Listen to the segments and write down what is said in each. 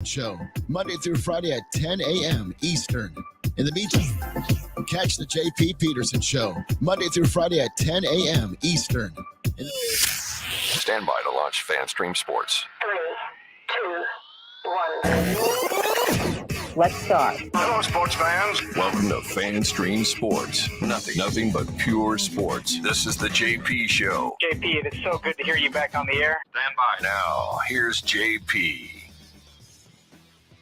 Show, Monday through Friday at 10 a.m. Eastern. In the meantime, catch the J.P. Peterson Show, Monday through Friday at 10 a.m. Eastern. Stand by to launch FanStream Sports. 3, 2, 1. Let's start. Hello, sports fans. Welcome to FanStream Sports. Nothing but pure sports. This is the JP Show. JP, it is so good to hear you back on the air. Stand by. Now, here's JP.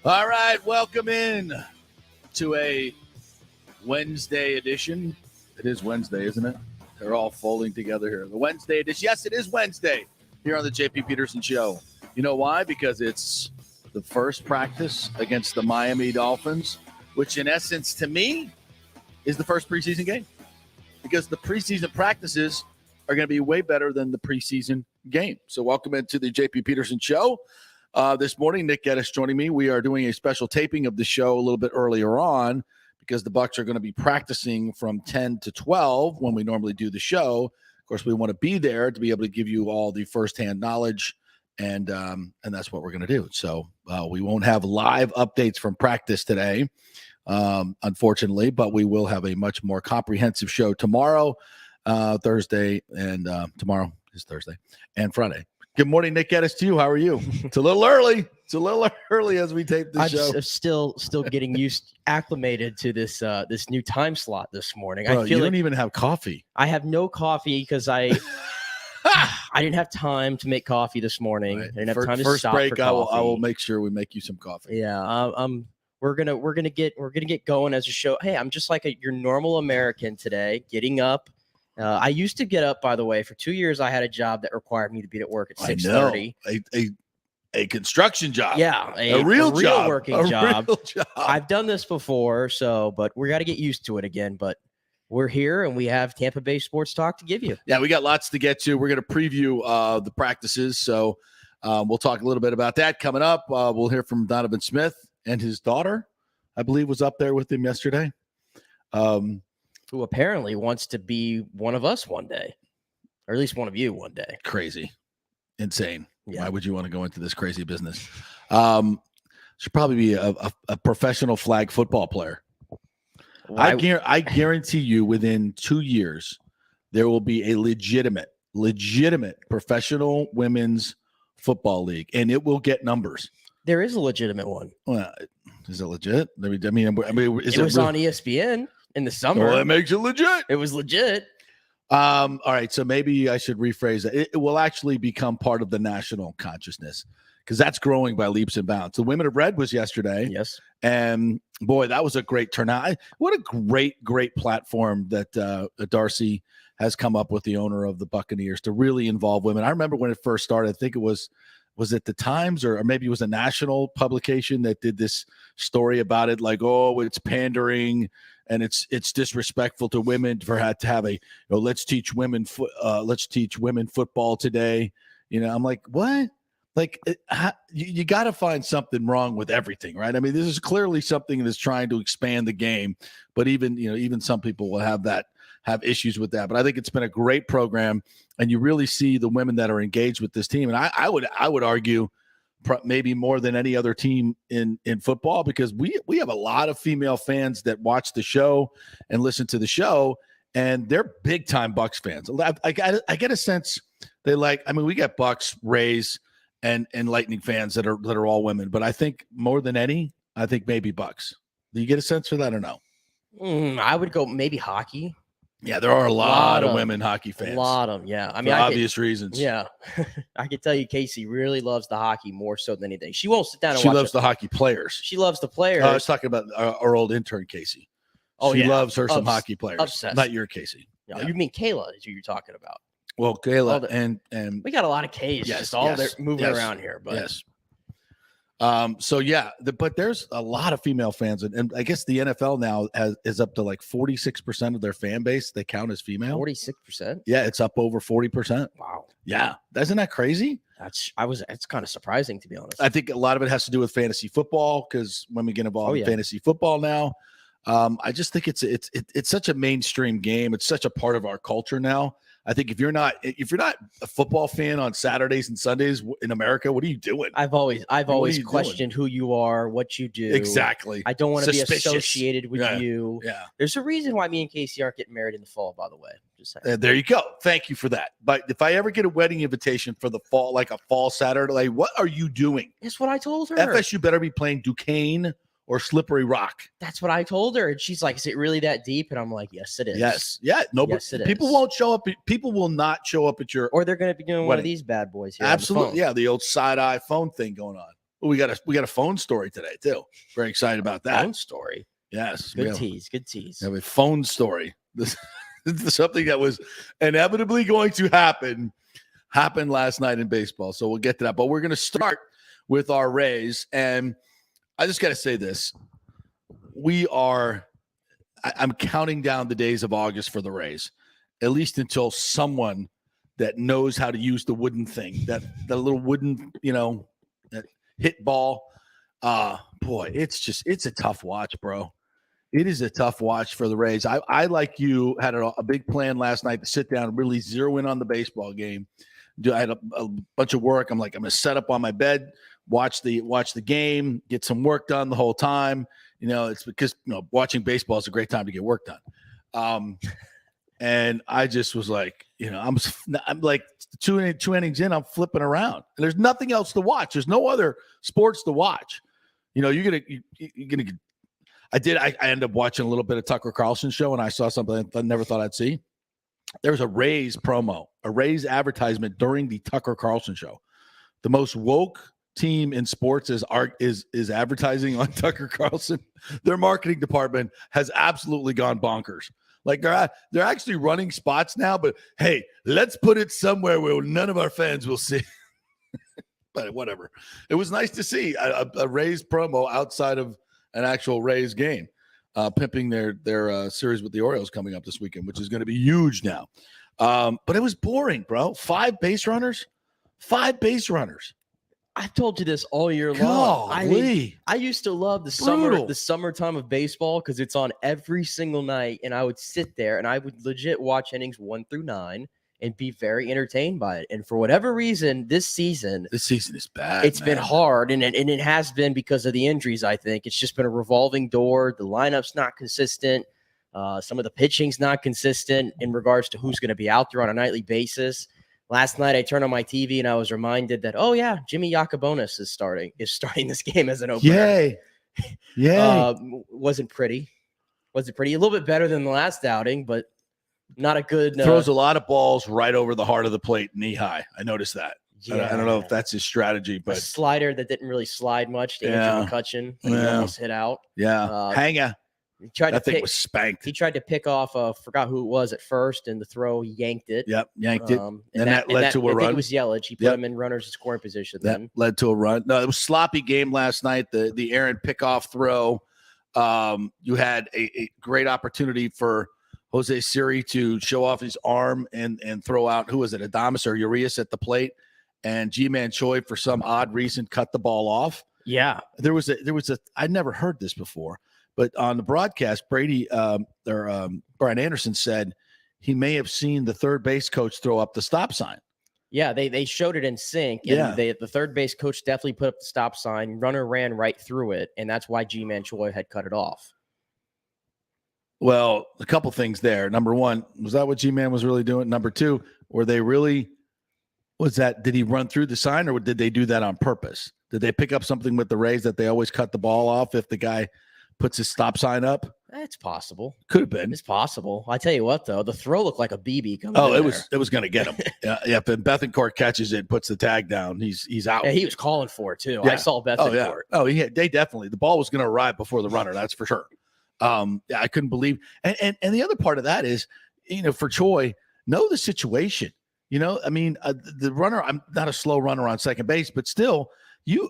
All right, welcome in to a Wednesday edition. It is Wednesday, isn't it? They're all folding together here. The Wednesday edition. Yes, it is Wednesday here on the JP Peterson Show. You know why? Because it's the first practice against the Miami Dolphins, which in essence, to me, is the first preseason game. Because the preseason practices are going to be way better than the preseason game. So welcome into the JP Peterson Show. This morning, Nick Geddes joining me. We are doing a special taping of the show a little bit earlier on because the Bucs are going to be practicing from 10 to 12 when we normally do the show. Of course, we want to be there to be able to give you all the firsthand knowledge, and that's what we're going to do. So we won't have live updates from practice today, unfortunately, but we will have a much more comprehensive show tomorrow, Thursday, and tomorrow is Thursday and Friday. Good morning, Nick Geddes, to you. How are you? It's a little early. It's a little early as we tape the show. I'm still getting acclimated to this new time slot this morning. Bro, I feel you like don't even have coffee. I have no coffee because I didn't have time to make coffee this morning. Right. I didn't have time to First stop break, for coffee. I will make sure we make you some coffee. Yeah, we're gonna get going as a show. Hey, I'm just like your normal American today, getting up. I used to get up, by the way. For 2 years, I had a job that required me to be at work at 6:30. A construction job. Yeah, a real job. Working job. Real job. I've done this before, but we got to get used to it again. But we're here, and we have Tampa Bay Sports Talk to give you. Yeah, we got lots to get to. We're going to preview the practices, so we'll talk a little bit about that coming up. We'll hear from Donovan Smith and his daughter, I believe, was up there with him yesterday. Who apparently wants to be one of us one day, or at least one of you one day. Crazy. Insane. Yeah. Why would you want to go into this crazy business? Should probably be a professional flag football player. I guarantee you within 2 years, there will be a legitimate professional women's football league, and it will get numbers. There is a legitimate one. Well, is it legit? I mean, it was on ESPN. In the summer. Well, that makes it legit. It was legit. All right. So maybe I should rephrase it. It will actually become part of the national consciousness because that's growing by leaps and bounds. The Women of Red was yesterday. Yes. And boy, that was a great turnout. What a great platform that Darcy has come up with, the owner of the Buccaneers, to really involve women. I remember when it first started, I think it was it the Times or maybe it was a national publication that did this story about it, like, oh, it's pandering and it's disrespectful to women for to have a, let's teach women football today. I'm like, what? Like, you got to find something wrong with everything, right? I mean, this is clearly something that's trying to expand the game, but even some people will have issues with that. But I think it's been a great program, and you really see the women that are engaged with this team. And I would argue maybe more than any other team in football, because we have a lot of female fans that watch the show and listen to the show, and they're big time Bucs fans. I get a sense they we get Bucs, Rays, and Lightning fans that are all women, but I think more than any, I think maybe Bucs. Do you get a sense for that or no? I would go maybe hockey. Yeah, there are a lot of women hockey fans. A lot of them, yeah. I mean, for obvious reasons. Yeah. I can tell you Casey really loves the hockey more so than anything. She won't sit down and watch. She loves the hockey players. She loves the players. I was talking about our old intern, Casey. Oh, she loves her some hockey players. Obsessed. Not your Casey. No, you mean Kayla is who you're talking about. Well, Kayla and we got a lot of K's just moving around here. But yes. So yeah, but there's a lot of female fans, and I guess the NFL now is up to like 46% of their fan base they count as female. 46%. Yeah, it's up over 40%. Wow. Yeah, isn't that crazy? It's kind of surprising, to be honest. I think a lot of it has to do with fantasy football, because women get involved in fantasy football now. I just think it's such a mainstream game. It's such a part of our culture now. I think if you're not a football fan on Saturdays and Sundays in America, what are you doing? I've always questioned who you are, what you do. Exactly. I don't want to be Suspicious. associated with you. Yeah. There's a reason why me and Casey aren't getting married in the fall, by the way. Just saying. There you go. Thank you for that. But if I ever get a wedding invitation for the fall, like a fall Saturday, like, what are you doing? That's what I told her. FSU better be playing Duquesne or Slippery Rock. That's what I told her. And she's like, is it really that deep? And I'm like, yes, it is. Yes. Yeah. No, yes, but it people is. won't show up. People will not show up at your Or they're going to be doing one wedding. of these bad boys here. Absolutely. Yeah. The old side-eye phone thing going on. We got a phone story today, too. Very excited about that. Phone story. Yes. Good tease. Good tease. We have a phone story. This is something that was inevitably going to happened last night in baseball. So we'll get to that. But we're going to start with our Rays. And I just got to say this. I'm counting down the days of August for the Rays, at least until someone that knows how to use the wooden thing, that little wooden, that hit ball. Boy, it's a tough watch, bro. It is a tough watch for the Rays. I like you, had a big plan last night to sit down and really zero in on the baseball game. I had a bunch of work. I'm like, I'm going to set up on my bed, watch the game, get some work done the whole time. It's because watching baseball is a great time to get work done. And I just was like, I'm like two innings in, I'm flipping around. And there's nothing else to watch. There's no other sports to watch. You're gonna. I ended up watching a little bit of Tucker Carlson show, and I saw something I never thought I'd see. There was a Rays promo, a Rays advertisement during the Tucker Carlson show. The most woke team in sports is advertising on Tucker Carlson. Their marketing department has absolutely gone bonkers. Like they're actually running spots now, but hey, let's put it somewhere where none of our fans will see. But whatever. It was nice to see a Rays promo outside of an actual Rays game, pimping their series with the Orioles coming up this weekend, which is going to be huge now. But it was boring, bro. 5 base runners. I've told you this all year long. Golly. I used to love the summertime of baseball because it's on every single night, and I would sit there and I would legit watch innings 1 through 9 and be very entertained by it. And for whatever reason, this season is bad. It's been hard, and it has been because of the injuries. I think it's just been a revolving door. The lineup's not consistent. Some of the pitching's not consistent in regards to who's going to be out there on a nightly basis. Last night, I turned on my TV and I was reminded that, oh yeah, Jimmy Yacobonis is starting this game as an opener. Yay! Wasn't pretty. A little bit better than the last outing, but not a good. Throws a lot of balls right over the heart of the plate, knee high. I noticed that. Yeah. I don't know if that's his strategy, but a slider that didn't really slide much to Andrew McCutcheon. He almost hit out. Yeah, hanger. That thing was spanked. He tried to pick off forgot who it was at first, and the throw, he yanked it. Yep, yanked it. And that led to a run. I think it was Yelich. He put him in runners in scoring position. That led to a run. No, it was a sloppy game last night. The Aaron pickoff throw. You had a great opportunity for Jose Siri to show off his arm and throw out, who was it, Adames or Urias at the plate, and G-Man Choi, for some odd reason, cut the ball off. Yeah. There was a I'd never heard this before. But on the broadcast, Brian Anderson said he may have seen the third base coach throw up the stop sign. Yeah, they showed it in sync. And the third base coach definitely put up the stop sign. Runner ran right through it, and that's why G-Man Choi had cut it off. Well, a couple things there. Number one, was that what G-Man was really doing? Number two, did he run through the sign, or did they do that on purpose? Did they pick up something with the Rays that they always cut the ball off if the guy puts his stop sign up? It's possible. Could have been. It's possible. I tell you what, though, the throw looked like a BB coming. Oh, it was going to get him. Yeah. If Bethancourt catches it, puts the tag down, he's out. Yeah, he was calling for it too. Yeah. I saw Bethancourt. They definitely. The ball was going to arrive before the runner. That's for sure. I couldn't believe. And the other part of that is, for Choi, know the situation. The runner. I'm not a slow runner on second base, but still.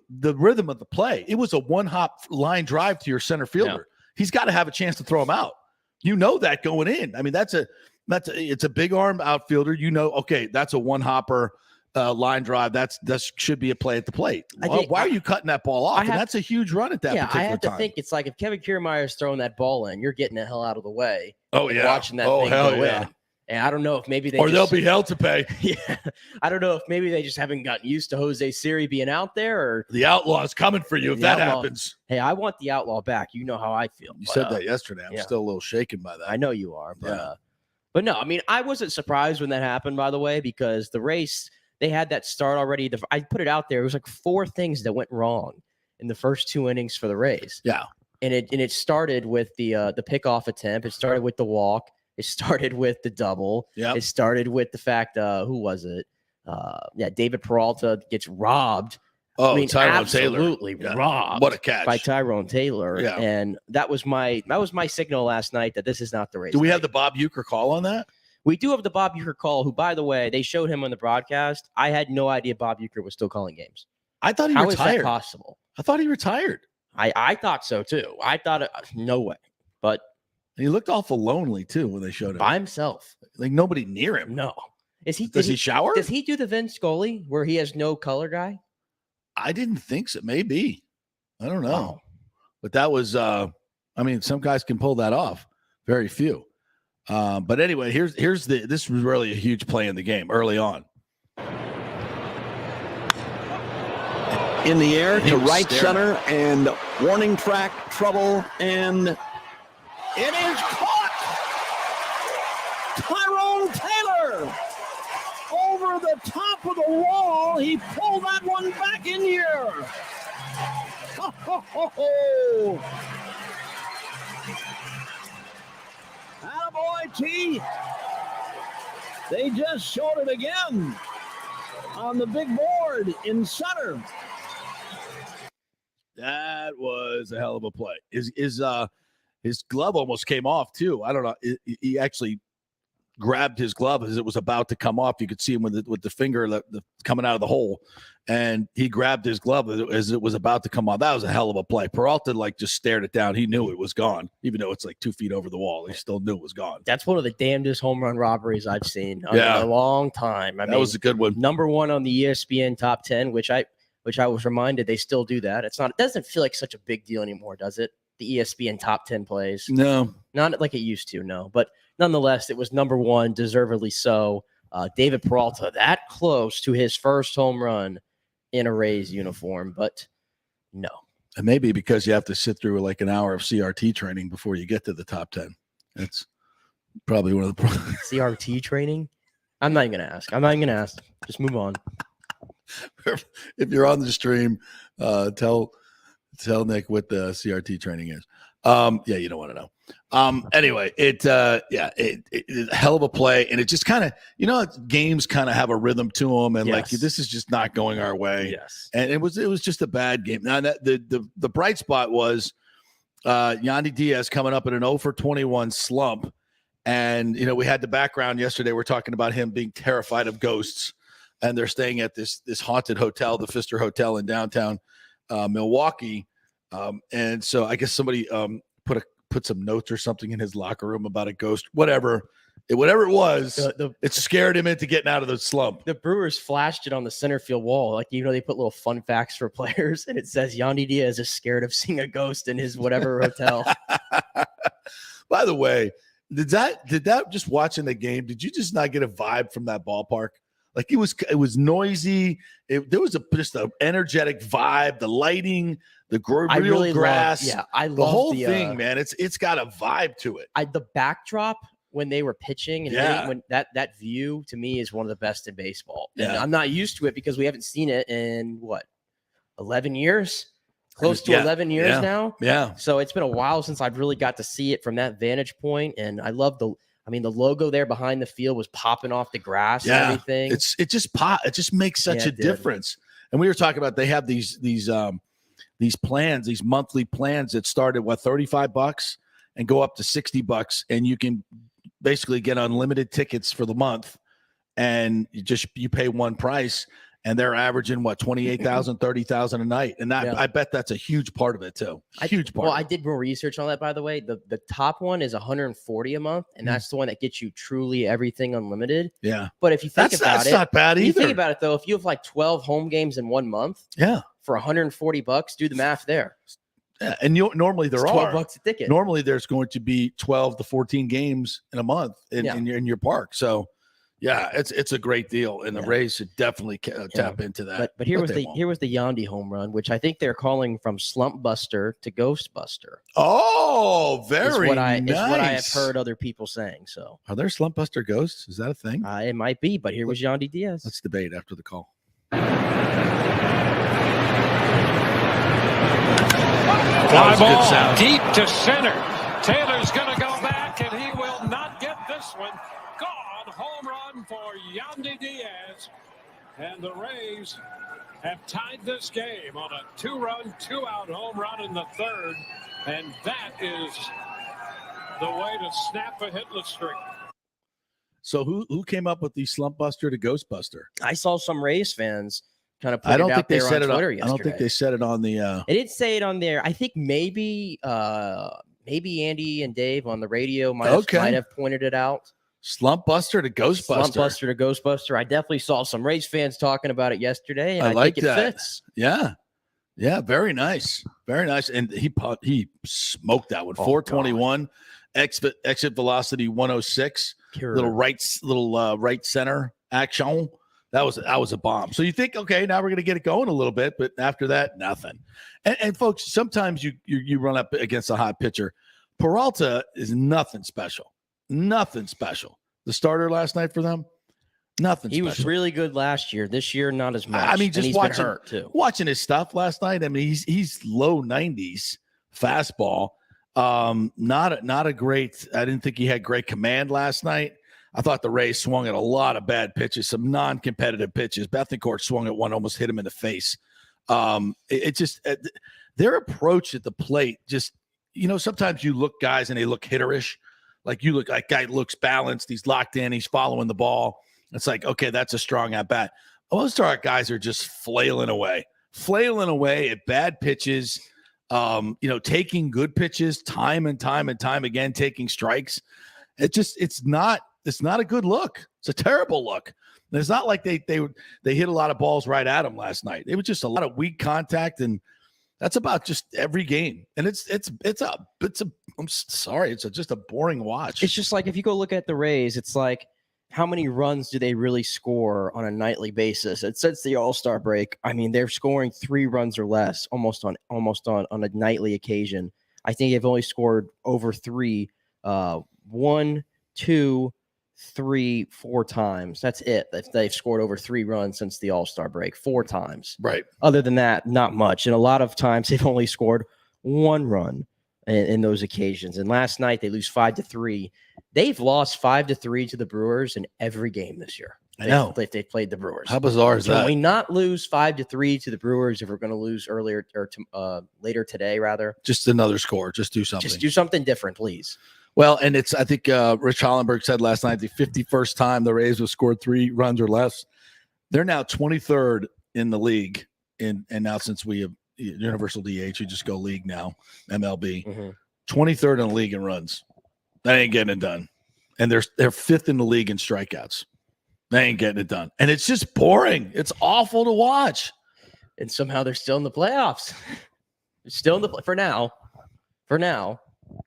The rhythm of the play, it was a one-hop line drive to your center fielder. Yeah. He's got to have a chance to throw him out. That going in. I mean, it's a big arm outfielder. Okay, that's a one-hopper line drive. That should be a play at the plate. Why are you cutting that ball off? That's a huge run at that particular time. I have to think it's like if Kevin Kiermaier's throwing that ball in, you're getting the hell out of the way. Oh, yeah. Watching that thing go in. And I don't know if maybe they'll be held to pay. Yeah, I don't know if maybe they just haven't gotten used to Jose Siri being out there, or the outlaw's coming for you if that happens. Hey, I want the outlaw back. You know how I feel. You said that yesterday. I'm still a little shaken by that. I know you are, but no, I mean, I wasn't surprised when that happened, by the way, because the race, they had that start already. I put it out there. It was like 4 things that went wrong in the first 2 innings for the race. Yeah. And it started with the pickoff attempt. It started with the walk. It started with the double. Yep. It started with the fact, who was it? David Peralta gets robbed. Oh, I mean, Tyrone Taylor. Absolutely robbed. What a catch by Tyrone Taylor. Yeah. And that was my signal last night that this is not the race. Do we have the Bob Uecker call on that? We do have the Bob Uecker call, who, by the way, they showed him on the broadcast. I had no idea Bob Uecker was still calling games. I thought he How retired. How is that possible? I thought he retired. I thought so, too. I thought, no way. But he looked awful lonely, too, when they showed him. By himself. Like nobody near him. No. Does he shower? Does he do the Vin Scully where he has no color guy? I didn't think so. Maybe. I don't know. Wow. But that was, some guys can pull that off. Very few. But anyway, this was really a huge play in the game early on. In the air to right center, and warning track trouble, and it is caught. Tyrone Taylor over the top of the wall. He pulled that one back in here. Ho, ho, ho, ho. Attaboy, T. They just showed it again on the big board in center. That was a hell of a play. His glove almost came off too. I don't know. He actually grabbed his glove as it was about to come off. You could see him with the finger coming out of the hole, and he grabbed his glove as it was about to come off. That was a hell of a play. Peralta just stared it down. He knew it was gone, even though it's like 2 feet over the wall. He still knew it was gone. That's one of the damnedest home run robberies I've seen in a long time. That was a good one. Number 1 on the ESPN top 10, which I was reminded they still do that. It doesn't feel like such a big deal anymore, does it? The ESPN top 10 plays. No. Not like it used to, no. But nonetheless, it was number 1, deservedly so. David Peralta, that close to his first home run in a Rays uniform, but no. And maybe because you have to sit through like an hour of CRT training before you get to the top 10. That's probably one of the problems. CRT training? I'm not even going to ask. Just move on. If you're on the stream, tell Nick what the CRT training is. You don't want to know. Anyway, it hell of a play, and it just kind of, games kind of have a rhythm to them, and this is just not going our way. Yes, and it was just a bad game. Now the bright spot was Yandy Diaz coming up in an 0-for-21 slump, and we had the background yesterday. We're talking about him being terrified of ghosts. And they're staying at this haunted hotel, the Pfister Hotel in downtown Milwaukee. And so I guess somebody put some notes or something in his locker room about a ghost, whatever it was. It scared him into getting out of the slump. The Brewers flashed it on the center field wall. They put little fun facts for players, and it says Yandy Diaz is scared of seeing a ghost in his whatever hotel. By the way, did that just watching the game, did you just not get a vibe from that ballpark? Like it was noisy. There was just an energetic vibe. The lighting, the real grass. I love the whole thing, man. It's got a vibe to it. The backdrop when they were pitching and hitting, when that view to me is one of the best in baseball. And I'm not used to it because we haven't seen it in 11 years, close to 11 years now. Yeah. So it's been a while since I've really got to see it from that vantage point, and I love the logo there behind the field was popping off the grass and everything. It just makes such a difference. And we were talking about they have these plans, these monthly plans that start at $35 and go up to $60, and you can basically get unlimited tickets for the month, and you pay one price. And they're averaging $28,000, $30,000 a night, and that I bet that's a huge part of it too. Huge part. Well, I did more research on that, by the way. The top one is $140 a month, and that's the one that gets you truly everything unlimited. Yeah. But if you think about it, that's not bad either. You think about it though, if you have 12 home games in 1 month, for $140, do the math there. Yeah, and normally there It's are $12 a ticket. Normally there's going to be 12 to 14 games in a month in your park. So yeah, it's a great deal, and the Rays should definitely tap into that. But here was the Yandy home run, which I think they're calling from slump buster to ghost buster. Oh, very nice. Is what I have heard other people saying. So are there slump buster ghosts? Is that a thing? It might be, but here was Yandy Diaz. Let's debate after the call. Fly ball deep to center. Taylor's going to go back, and he will not get this one. Gone. Home run for Yandy Diaz. And the Rays have tied this game on a 2-run, 2-out home run in the third. And that is the way to snap a hitless streak. So who came up with the slump buster to ghost buster? I saw some Rays fans kind of put it out there on Twitter yesterday. I don't think they said it on the They didn't say it on there. I think maybe Andy and Dave on the radio might have pointed it out. Slump buster to ghost buster. Slump buster to ghost buster. I definitely saw some Rays fans talking about it yesterday, and I think it fits. Yeah. Yeah, very nice. Very nice. And he smoked that one. 421, exit velocity 106. Little right center action. That was a bomb. So you think, okay, now we're going to get it going a little bit, but after that, nothing. And folks, sometimes you run up against a hot pitcher. Peralta is nothing special. Nothing special. The starter last night for them, nothing special. He was really good last year. This year, not as much. I mean, just watching his stuff last night. I mean, he's low 90s fastball. Not a great. I didn't think he had great command last night. I thought the Rays swung at a lot of bad pitches, some non-competitive pitches. Bethencourt swung at one, almost hit him in the face. Their approach at the plate, just, sometimes you look guys and they look hitterish. Like you look like guy looks balanced. He's locked in. He's following the ball. It's like, okay, that's a strong at bat. Most of our guys are just flailing away at bad pitches. Taking good pitches time and time again, taking strikes. It's not a good look. It's a terrible look. And it's not like they hit a lot of balls right at them last night. It was just a lot of weak contact, and that's about just every game. And it's just a boring watch. It's just like if you go look at the Rays, it's like how many runs do they really score on a nightly basis? And since the All-Star break, I mean, they're scoring 3 runs or less almost on a nightly occasion. I think they've only scored over 3, 1, 2, 3, 4 times. That's it. They've scored over 3 runs since the All-Star break, 4 times. Right. Other than that, not much. And a lot of times they've only scored 1 run in those occasions. And last night they lose 5-3. They've lost 5-3 to the Brewers in every game this year. I know. They played the Brewers. How bizarre is that? Can we not lose 5-3 to the Brewers if we're going to lose earlier or later today, rather? Just another score. Just do something. Just do something different, please. Well, and I think Rich Hollenberg said last night, the 51st time the Rays have scored 3 runs or less. They're now 23rd in the league. And now since we have universal DH, you just go league now, MLB. Mm-hmm. 23rd in the league in runs. That ain't getting it done. And they're 5th in the league in strikeouts. They ain't getting it done. And it's just boring. It's awful to watch. And somehow they're still in the playoffs. They're still in the for now.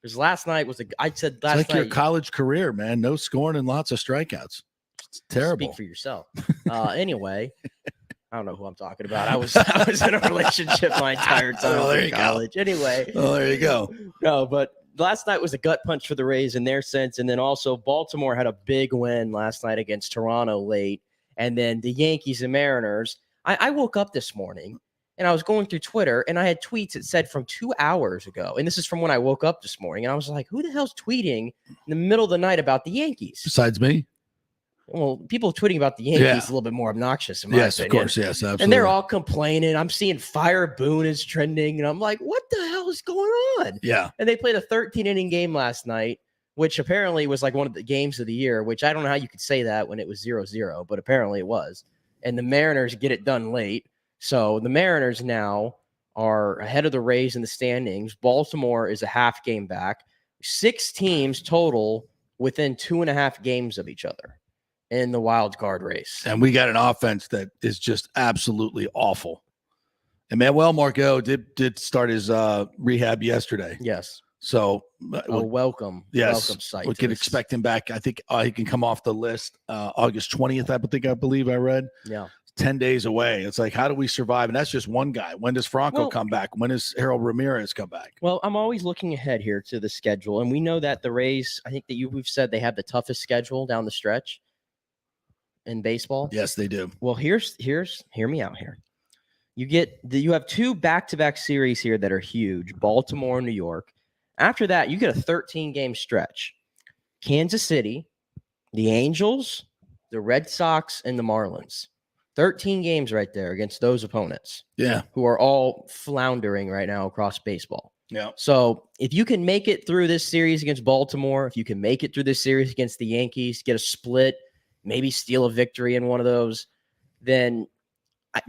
Because last night was it's like your college career, man. No scoring and lots of strikeouts. It's terrible. Speak for yourself. Anyway, I don't know who I'm talking about. I was in a relationship my entire time in college. Anyway. Oh, there you go. No, but last night was a gut punch for the Rays in their sense. And then also Baltimore had a big win last night against Toronto late. And then the Yankees and Mariners. I woke up this morning and I was going through Twitter and I had tweets that said from 2 hours ago. And this is from when I woke up this morning. And I was like, who the hell's tweeting in the middle of the night about the Yankees? Besides me? Well, people tweeting about the Yankees is a little bit more obnoxious in my opinion. Of course. Yes, absolutely. And they're all complaining. I'm seeing Fire Boone is trending. And I'm like, what the hell is going on? Yeah. And they played a 13-inning game last night, which apparently was like one of the games of the year, which I don't know how you could say that when it was 0-0, but apparently it was. And the Mariners get it done late. So the Mariners now are ahead of the Rays in the standings. Baltimore is a half game back. 6 teams total within 2.5 games of each other in the wild card race. And we got an offense that is just absolutely awful. And Manuel Margot did start his rehab yesterday. Yes. So welcome. Yes, welcome sight. we can expect him back. I think he can come off the list August 20th. I believe I read. Yeah. 10 days away. It's like, how do we survive? And that's just one guy. When does Franco come back? When does Harold Ramirez come back? Well, I'm always looking ahead here to the schedule, and we know that the Rays, I think that we've said they have the toughest schedule down the stretch in baseball. Yes, they do. Well, hear me out here. You have 2 back-to-back series here that are huge, Baltimore and New York. After that, you get a 13-game stretch. Kansas City, the Angels, the Red Sox, and the Marlins. 13 games right there against those opponents. Yeah. Who are all floundering right now across baseball. Yeah. So if you can make it through this series against Baltimore, if you can make it through this series against the Yankees, get a split, maybe steal a victory in one of those, then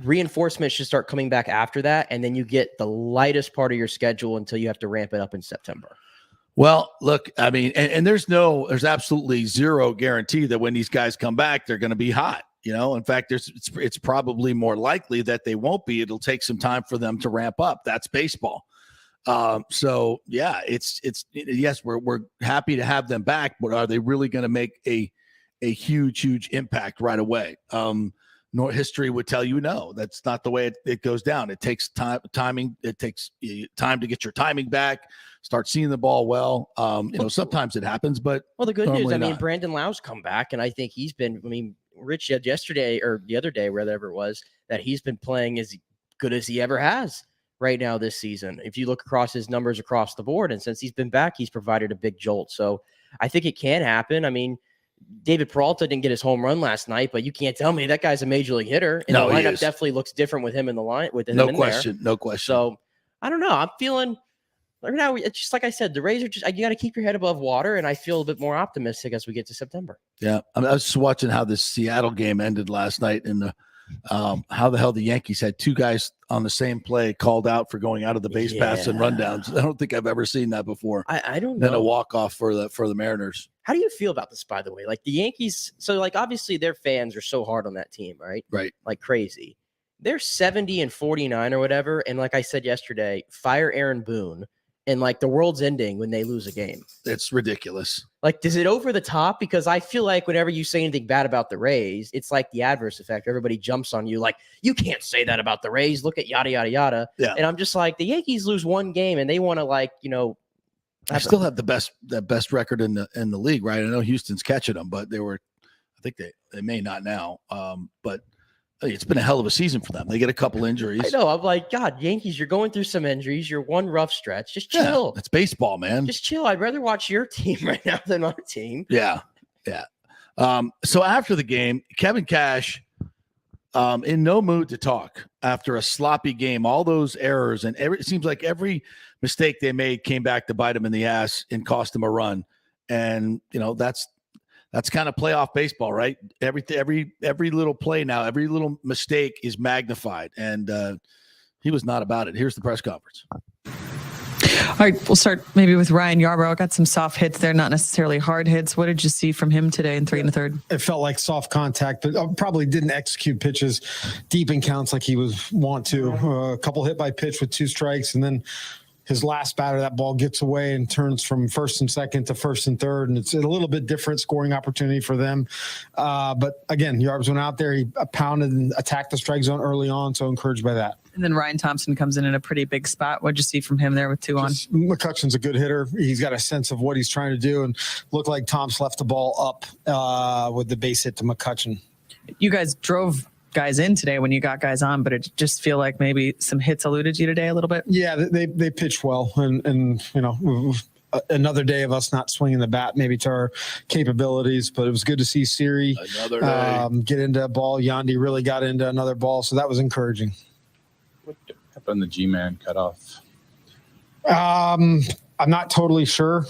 reinforcements should start coming back after that. And then you get the lightest part of your schedule until you have to ramp it up in September. Well, look, I mean, and there's absolutely zero guarantee that when these guys come back, they're going to be hot. In fact, it's probably more likely that they won't be. It'll take some time for them to ramp up. That's baseball. So yeah, it's yes, we're happy to have them back, but are they really going to make a huge impact right away? History would tell you no. That's not the way it goes down. It takes timing. It takes time to get your timing back. Start seeing the ball well. Sometimes it happens, but the good news, not. Brandon Lau's come back, and I think he's been. Rich said yesterday or the other day, whatever it was, that he's been playing as good as he ever has right now this season. If you look across his numbers across the board, and since he's been back, he's provided a big jolt. So I think it can happen. I mean, David Peralta didn't get his home run last night, but you can't tell me that guy's a major league hitter. And the lineup definitely looks different with him in the line. No question. So I don't know. I'm feeling right now. It's just like I said, the Rays are just, you got to keep your head above water. And I feel a bit more optimistic as we get to September. Yeah. I was just watching how this Seattle game ended last night and how the hell the Yankees had 2 guys on the same play called out for going out of the base paths and rundowns. I don't think I've ever seen that before. I don't know. Then a walk-off for the Mariners. How do you feel about this, by the way? Like the Yankees, so like obviously their fans are so hard on that team, right? Right. Like crazy. They're 70-49 or whatever. And like I said yesterday, fire Aaron Boone. And like the world's ending when they lose a game. It's ridiculous. Like, is it over the top? Because I feel like whenever you say anything bad about the Rays, it's like the adverse effect. Everybody jumps on you like, you can't say that about the Rays. Look at yada, yada, yada. Yeah. And I'm just like, the Yankees lose one game and they want to I still have the best record in the league, right? I know Houston's catching them, but I think they may not now. But it's been a hell of a season for them. They get a couple injuries. I know. I'm like, God, Yankees, you're going through some injuries. You're one rough stretch. Just chill. It's baseball, man. Just chill. I'd rather watch your team right now than our team. Yeah. Yeah. So after the game, Kevin Cash, in no mood to talk after a sloppy game, all those errors and it seems like every mistake they made came back to bite them in the ass and cost them a run. And, that's kind of playoff baseball, right? Every little play now, every little mistake is magnified, and he was not about it. Here's the press conference. All right, we'll start maybe with Ryan Yarborough. Got some soft hits there, not necessarily hard hits. What did you see from him today in 3 1/3? It felt like soft contact, but probably didn't execute pitches deep in counts like he was want to. A couple hit by pitch with 2 strikes, and then his last batter, that ball gets away and turns from first and second to first and third. And it's a little bit different scoring opportunity for them. But again, Yarbs went out there. He pounded and attacked the strike zone early on. So encouraged by that. And then Ryan Thompson comes in a pretty big spot. What'd you see from him there with 2 on? McCutcheon's a good hitter. He's got a sense of what he's trying to do. And looked like Tom's left the ball up with the base hit to McCutcheon. You guys drove guys in today when you got guys on, but it just feel like maybe some hits eluded you today a little bit. Yeah, they pitched well, and another day of us not swinging the bat maybe to our capabilities, but it was good to see Siri get into a ball. Yandy really got into another ball, so that was encouraging. What happened on the G-man cutoff? I'm not totally sure.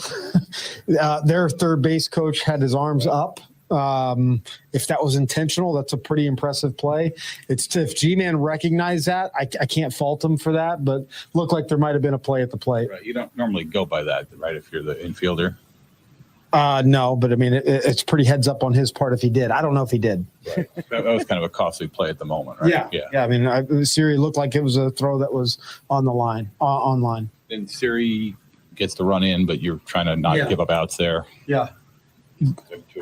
Their third base coach had his arms up. If that was intentional, that's a pretty impressive play. If G-Man recognized that, I can't fault him for that, but looked like there might have been a play at the plate. Right. You don't normally go by that, right, if you're the infielder? No, but I mean, it's pretty heads up on his part if he did. I don't know if he did. Right. That was kind of a costly play at the moment, right? Yeah. I mean, Siri looked like it was a throw that was on the line, online. And Siri gets to run in, but you're trying to not give up outs there. Yeah.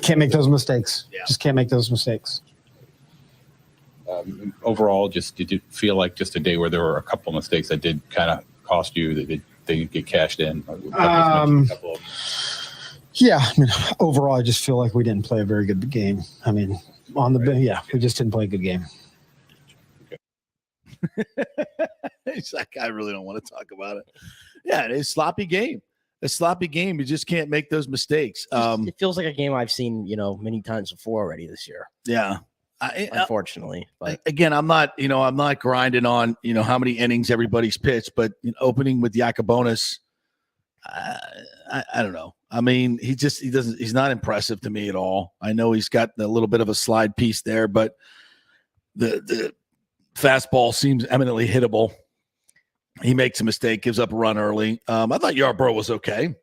Can't make those mistakes. Just can't make those mistakes. Overall, did you feel like just a day where there were a couple of mistakes that did kind of cost you, that they get cashed in? Yeah, I mean, overall, I just feel like we didn't play a very good game. I mean, we just didn't play a good game. It's like, I really don't want to talk about it. Yeah, it's a sloppy game. A sloppy game. You just can't make those mistakes. It feels like a game I've seen, many times before already this year. Yeah. Unfortunately, but again, I'm not grinding on, how many innings everybody's pitched, but opening with Yacobonis, I don't know. I mean, he's not impressive to me at all. I know he's got a little bit of a slide piece there, but the fastball seems eminently hittable. He makes a mistake, gives up a run early. I thought Yarborough was okay.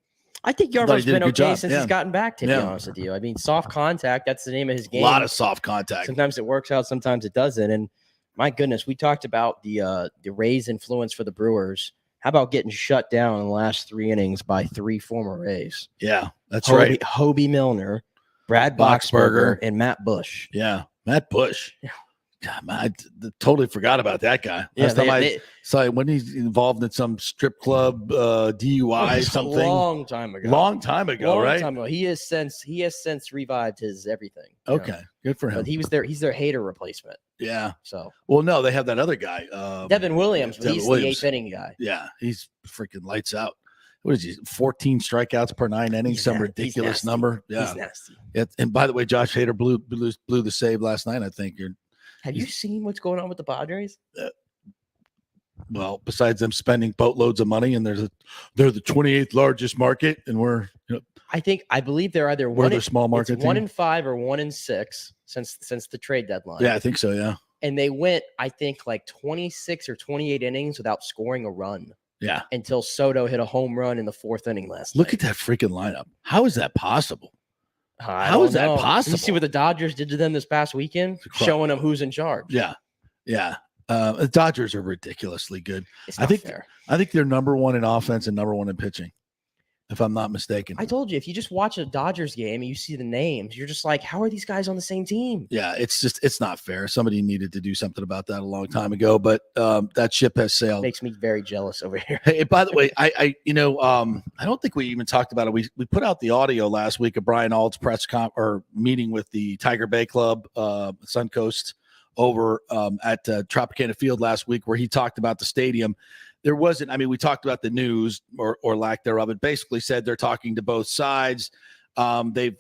I think Yarborough's been okay since he's gotten back, to be honest with you. I mean, soft contact, that's the name of his game. A lot of soft contact. Sometimes it works out, sometimes it doesn't. And my goodness, we talked about the Rays' influence for the Brewers. How about getting shut down in the last 3 innings by 3 former Rays? Yeah, that's right. Hobie Milner, Brad Boxberger, and Matt Bush. Yeah, Matt Bush. Yeah. God, man, I totally forgot about that guy. Yeah, Last time I saw when he's involved in some strip club DUI something. Long time ago. Long time ago, right? Time ago. He has since revived his everything. Okay, good for him. But he's their hater replacement. Yeah. So no, they have that other guy, Devin Williams. He's the 8th inning guy. Yeah, he's freaking lights out. What is he? 14 strikeouts per 9 innings, some ridiculous number. Yeah, he's nasty. And by the way, Josh Hader blew the save last night. I think Have you seen what's going on with the Padres? Well, besides them spending boatloads of money, and they're the 28th largest market, and we're I believe they're either we're small market. 1-5 or 1-6 since the trade deadline. Yeah, I think so. Yeah, and they went, I think, like 26 or 28 innings without scoring a run. Yeah, until Soto hit a home run in the 4th inning last night. Look at that freaking lineup. How is that possible? How is that possible? You see what the Dodgers did to them this past weekend, showing them who's in charge. Yeah. The Dodgers are ridiculously good. It's not fair. I think they're number 1 in offense and number 1 in pitching, if I'm not mistaken. I told you, if you just watch a Dodgers game and you see the names, you're just like, how are these guys on the same team? Yeah, it's not fair. Somebody needed to do something about that a long time ago, but that ship has sailed. Makes me very jealous over here. Hey, by the way, I don't think we even talked about it. We put out the audio last week of Brian Ald's meeting with the Tiger Bay Club, Suncoast, over at Tropicana Field last week, where he talked about the stadium. There wasn't, we talked about the news or lack thereof. It basically said they're talking to both sides. They've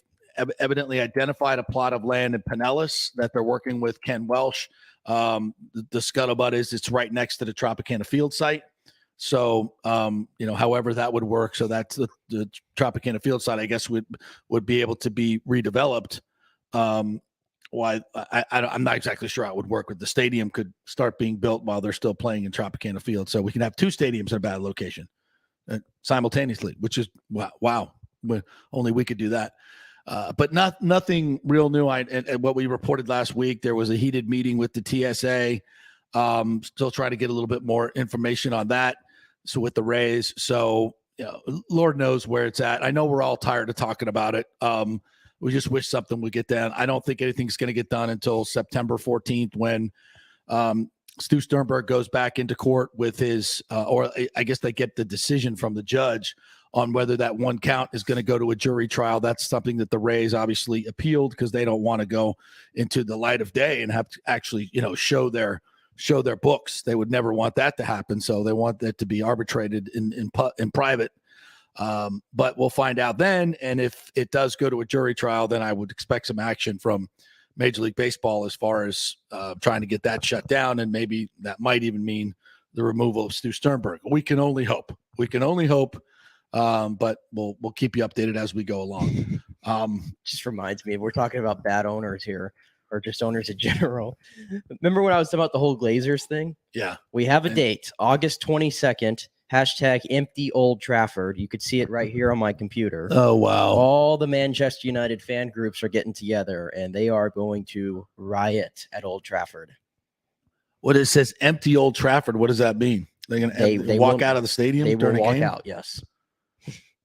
evidently identified a plot of land in Pinellas that they're working with Ken Welsh. The scuttlebutt is it's right next to the Tropicana Field site. So, however that would work. So that's the Tropicana Field site, I guess, would be able to be redeveloped. I'm not exactly sure how it would work, but the stadium could start being built while they're still playing in Tropicana Field. So we can have 2 stadiums in a bad location simultaneously, which is wow. Only we could do that. But nothing real new. And what we reported last week, there was a heated meeting with the TSA. Still trying to get a little bit more information on that. So with the Rays, Lord knows where it's at. I know we're all tired of talking about it. We just wish something would get done. I don't think anything's going to get done until September 14th when Stu Sternberg goes back into court with his, or I guess they get the decision from the judge on whether that 1 count is going to go to a jury trial. That's something that the Rays obviously appealed because they don't want to go into the light of day and have to actually, show their books. They would never want that to happen. So they want that to be arbitrated in private. But we'll find out then. And if it does go to a jury trial, then I would expect some action from Major League Baseball as far as trying to get that shut down. And maybe that might even mean the removal of Stu Sternberg. We can only hope. But we'll keep you updated as we go along. Just reminds me, we're talking about bad owners here, or just owners in general. Remember when I was talking about the whole Glazers thing? Yeah. We have a date, August 22nd. Hashtag empty Old Trafford. You could see it right here on my computer. Oh, wow. All the Manchester United fan groups are getting together, and they are going to riot at Old Trafford. What it says, empty Old Trafford. What does that mean? They're going to walk out of the stadium? They will during a walk game? out, yes.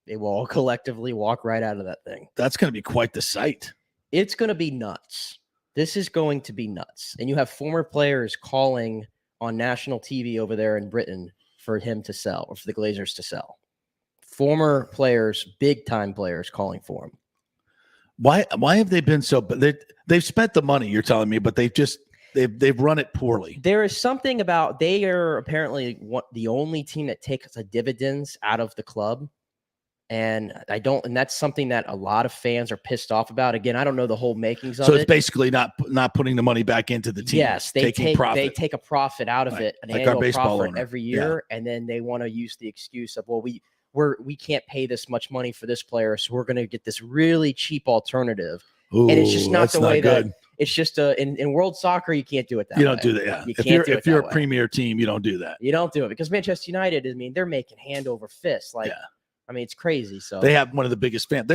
They will all collectively walk right out of that thing. That's going to be quite the sight. It's going to be nuts. This is going to be nuts. And you have former players calling on national TV over there in Britain for him to sell, or for the Glazers to sell. Former players, big-time players calling for him. Why have they been so – they've spent the money, you're telling me, but they've run it poorly. There is something about – they are apparently the only team that takes the dividends out of the club. And that's something that a lot of fans are pissed off about. Again, I don't know the whole makings of it. So it's basically not putting the money back into the team. Yes, they take a profit out of it, an annual profit every year, and then they want to use the excuse of, well, we can't pay this much money for this player, so we're going to get this really cheap alternative. Ooh, and it's just not the way good. That it's just in world soccer you can't do it that way. You don't do that. Yeah, if you're a premier team, you don't do that. You don't do it because Manchester United. I mean, they're making hand over fist. Like, I mean, it's crazy. So they have one of the biggest fans.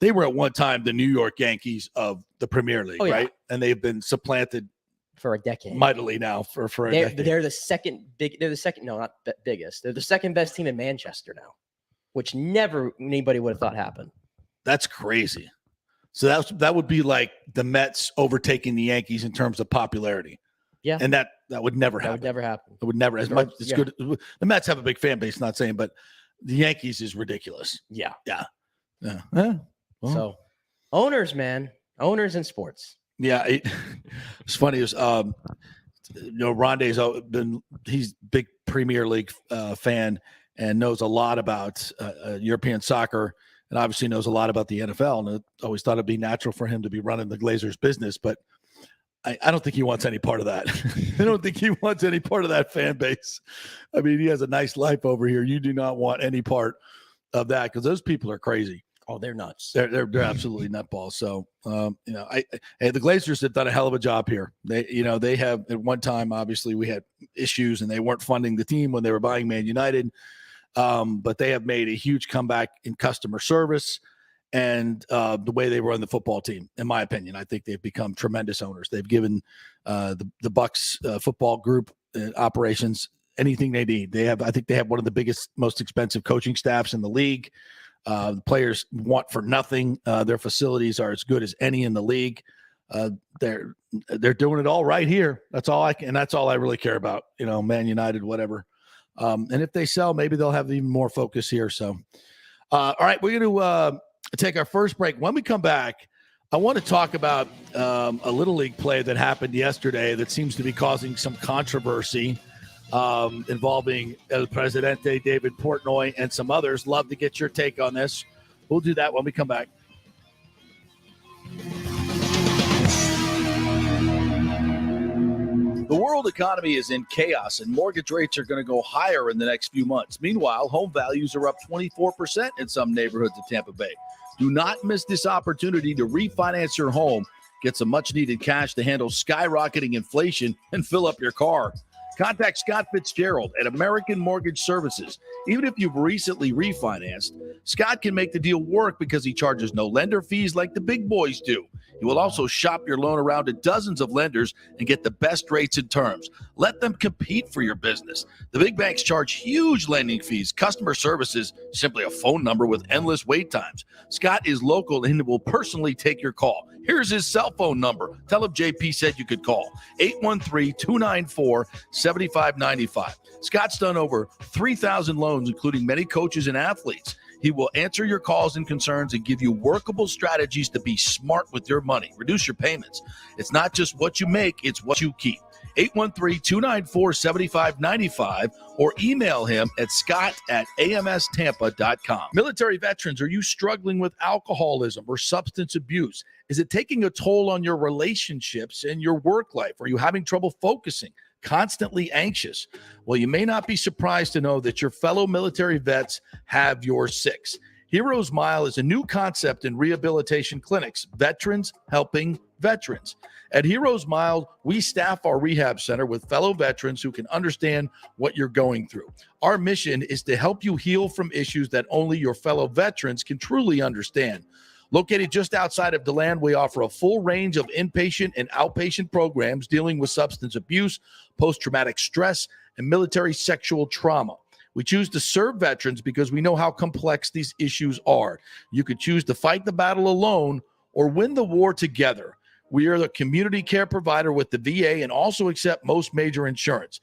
They were at one time the New York Yankees of the Premier League, right? And they've been supplanted for a decade, mightily now for a decade. They're the second big. They're the second. No, not biggest. They're the second best team in Manchester now, which never anybody would have thought happened. That's crazy. So that would be like the Mets overtaking the Yankees in terms of popularity. Yeah, and that would never happen. That would never happen. It would never as much as good. The Mets have a big fan base. Not saying, but the Yankees is ridiculous. Yeah. Well. So, owners, man, owners in sports. Yeah, it's funny. Is Rondé's he's big Premier League fan and knows a lot about European soccer, and obviously knows a lot about the NFL. And I always thought it'd be natural for him to be running the Glazers business, but I don't think he wants any part of that. I don't think he wants any part of that fan base. I mean, he has a nice life over here. You do not want any part of that because those people are crazy. Oh, they're nuts. They're absolutely nutballs. So, the Glazers have done a hell of a job here. They have at one time, obviously we had issues and they weren't funding the team when they were buying Man United. But they have made a huge comeback in customer service and the way they run the football team. In my opinion, I think they've become tremendous owners. They've given the Bucs football group operations anything they need. I think they have one of the biggest, most expensive coaching staffs in the league. The players want for nothing. Their facilities are as good as any in the league. They're doing it all right here. That's all that's all I really care about. Man United, whatever. And if they sell, maybe they'll have even more focus here. So, all right, we're going to take our first break. When we come back, I want to talk about a Little League play that happened yesterday that seems to be causing some controversy involving El Presidente, David Portnoy, and some others. Love to get your take on this. We'll do that when we come back. The world economy is in chaos, and mortgage rates are going to go higher in the next few months. Meanwhile, home values are up 24% in some neighborhoods of Tampa Bay. Do not miss this opportunity to refinance your home, get some much-needed cash to handle skyrocketing inflation, and fill up your car. Contact Scott Fitzgerald at American Mortgage Services. Even if you've recently refinanced, Scott can make the deal work because he charges no lender fees like the big boys do. He will also shop your loan around to dozens of lenders and get the best rates and terms. Let them compete for your business. The big banks charge huge lending fees. Customer service is simply a phone number with endless wait times. Scott is local and will personally take your call. Here's his cell phone number. Tell him JP said you could call. 813-294-7595. Scott's done over 3,000 loans, including many coaches and athletes. He will answer your calls and concerns and give you workable strategies to be smart with your money. Reduce your payments. It's not just what you make, it's what you keep. 813-294-7595 or email him at scott@amstampa.com. Military veterans, are you struggling with alcoholism or substance abuse? Is it taking a toll on your relationships and your work life? Are you having trouble focusing? Constantly anxious? Well, you may not be surprised to know that your fellow military vets have your six. Heroes Mile is a new concept in rehabilitation clinics, veterans helping veterans. At Heroes Mile, we staff our rehab center with fellow veterans who can understand what you're going through. Our mission is to help you heal from issues that only your fellow veterans can truly understand. Located just outside of DeLand, we offer a full range of inpatient and outpatient programs dealing with substance abuse, post-traumatic stress, and military sexual trauma. We choose to serve veterans because we know how complex these issues are. You could choose to fight the battle alone or win the war together. We are the community care provider with the VA and also accept most major insurance.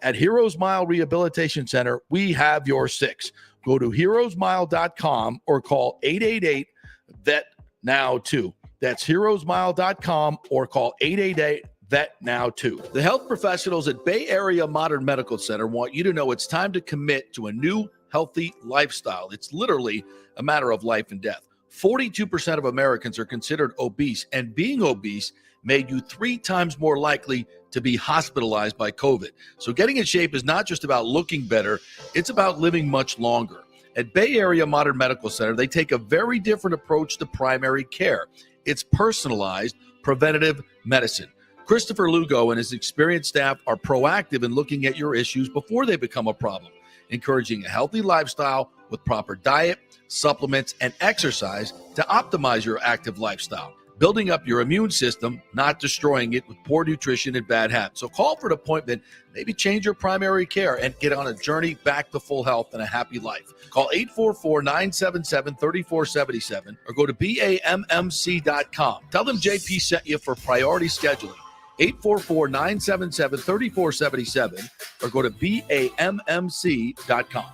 At Heroes Mile Rehabilitation Center, we have your six. Go to heroesmile.com or call 888-VET-NOW-2. That's heroesmile.com or call 888-VET-NOW-2. The health professionals at Bay Area Modern Medical Center want you to know it's time to commit to a new, healthy lifestyle. It's literally a matter of life and death. 42% of Americans are considered obese, and being obese made you 3 times more likely to be hospitalized by COVID. So getting in shape is not just about looking better, it's about living much longer. At Bay Area Modern Medical Center, they take a very different approach to primary care. It's personalized, preventative medicine. Christopher Lugo and his experienced staff are proactive in looking at your issues before they become a problem, encouraging a healthy lifestyle with proper diet, supplements, and exercise to optimize your active lifestyle, building up your immune system, not destroying it with poor nutrition and bad habits. So call for an appointment, maybe change your primary care, and get on a journey back to full health and a happy life. Call 844-977-3477 or go to BAMMC.com. Tell them JP sent you for priority scheduling. 844-977-3477 or go to BAMMC.com.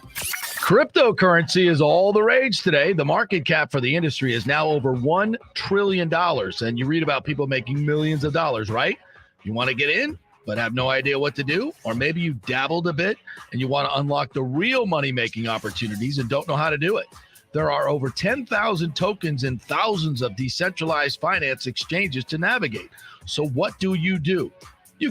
Cryptocurrency is all the rage today. The market cap for the industry is now over $1 trillion. And you read about people making millions of dollars, right? You want to get in, but have no idea what to do? Or maybe you dabbled a bit and you want to unlock the real money-making opportunities and don't know how to do it. There are over 10,000 tokens and thousands of decentralized finance exchanges to navigate. So what do? You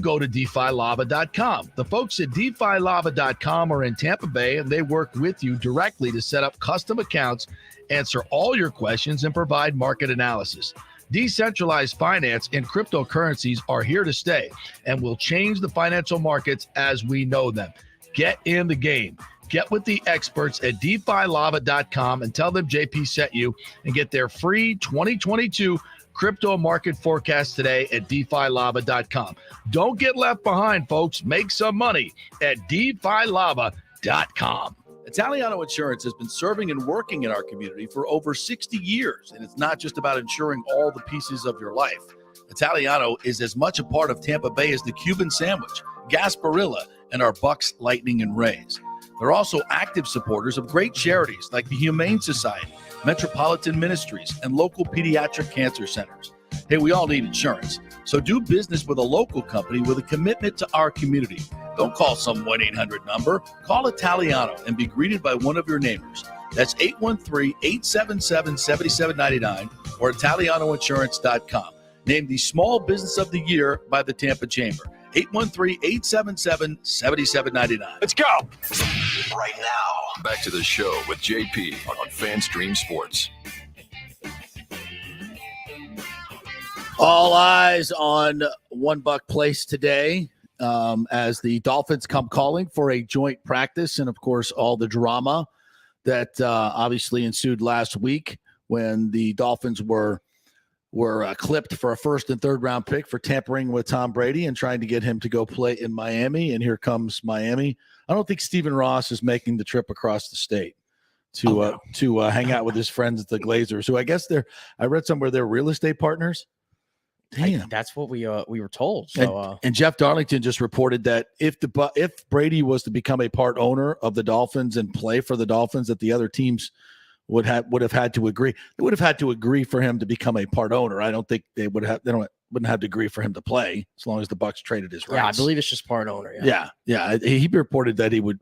go to DeFiLava.com. The folks at DeFiLava.com are in Tampa Bay, and they work with you directly to set up custom accounts, answer all your questions, and provide market analysis. Decentralized finance and cryptocurrencies are here to stay and will change the financial markets as we know them. Get in the game. Get with the experts at DeFiLava.com and tell them JP sent you and get their free 2022 crypto market forecast today at DeFiLava.com. Don't get left behind, folks. Make some money at DeFiLava.com. Italiano Insurance has been serving and working in our community for over 60 years, and it's not just about insuring all the pieces of your life. Italiano is as much a part of Tampa Bay as the Cuban sandwich, Gasparilla, and our Bucs, Lightning, and Rays. They're also active supporters of great charities like the Humane Society, Metropolitan Ministries, and local pediatric cancer centers. Hey, we all need insurance, so do business with a local company with a commitment to our community. Don't call some 1-800 number. Call Italiano and be greeted by one of your neighbors. That's 813-877-7799 or ItalianoInsurance.com. Named the Small Business of the Year by the Tampa Chamber. 813-877-7799. Let's go. Right now, back to the show with JP on FanStream Sports. All eyes on One Buck Place today as the Dolphins come calling for a joint practice, and of course all the drama that obviously ensued last week when the Dolphins were clipped for a first and third round pick for tampering with Tom Brady and trying to get him to go play in Miami. And here comes Miami. I don't think Stephen Ross is making the trip across the state to hang out with his friends at the Glazers, who I guess I read somewhere they're real estate partners. Damn, that's what we were told. So, and Jeff Darlington just reported that if Brady was to become a part owner of the Dolphins and play for the Dolphins, that the other teams would have had to agree. They would have had to agree for him to become a part owner. I don't think they would have. Wouldn't have to agree for him to play as long as the Bucs traded his rights. Yeah, I believe it's just part owner. Yeah. He reported that he would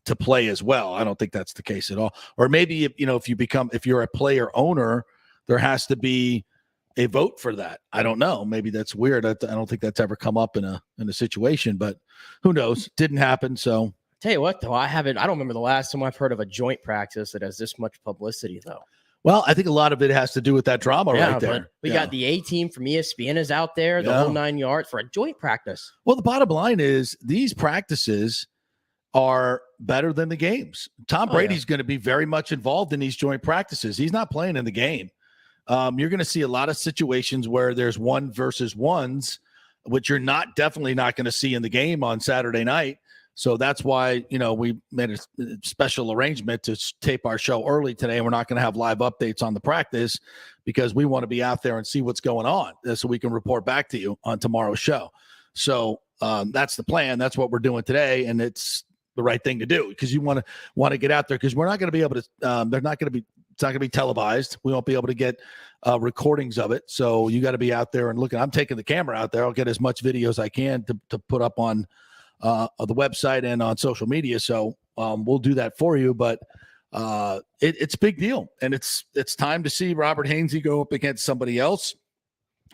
to play as well. I don't think that's the case at all. Or maybe if you're a player owner, there has to be a vote for that. I don't know. Maybe that's weird. I don't think that's ever come up in a situation, but who knows? Didn't happen. So tell you what, though, I don't remember the last time I've heard of a joint practice that has this much publicity, though. Well, I think a lot of it has to do with that drama right there. But we got the A team from ESPN is out there, the whole 9 yards for a joint practice. Well, the bottom line is these practices are better than the games. Tom Brady's going to be very much involved in these joint practices. He's not playing in the game. You're going to see a lot of situations where there's 1 versus 1s, which you're definitely not going to see in the game on Saturday night. So that's why, we made a special arrangement to tape our show early today. And we're not going to have live updates on the practice because we want to be out there and see what's going on so we can report back to you on tomorrow's show. So that's the plan. That's what we're doing today. And it's the right thing to do because you want to get out there because we're not going to be able to, it's not going to be televised. We won't be able to get recordings of it. So you got to be out there and looking. I'm taking the camera out there. I'll get as much video as I can to put up on the website and on social media. So we'll do that for you, but it's a big deal. And it's time to see Robert Hainsey go up against somebody else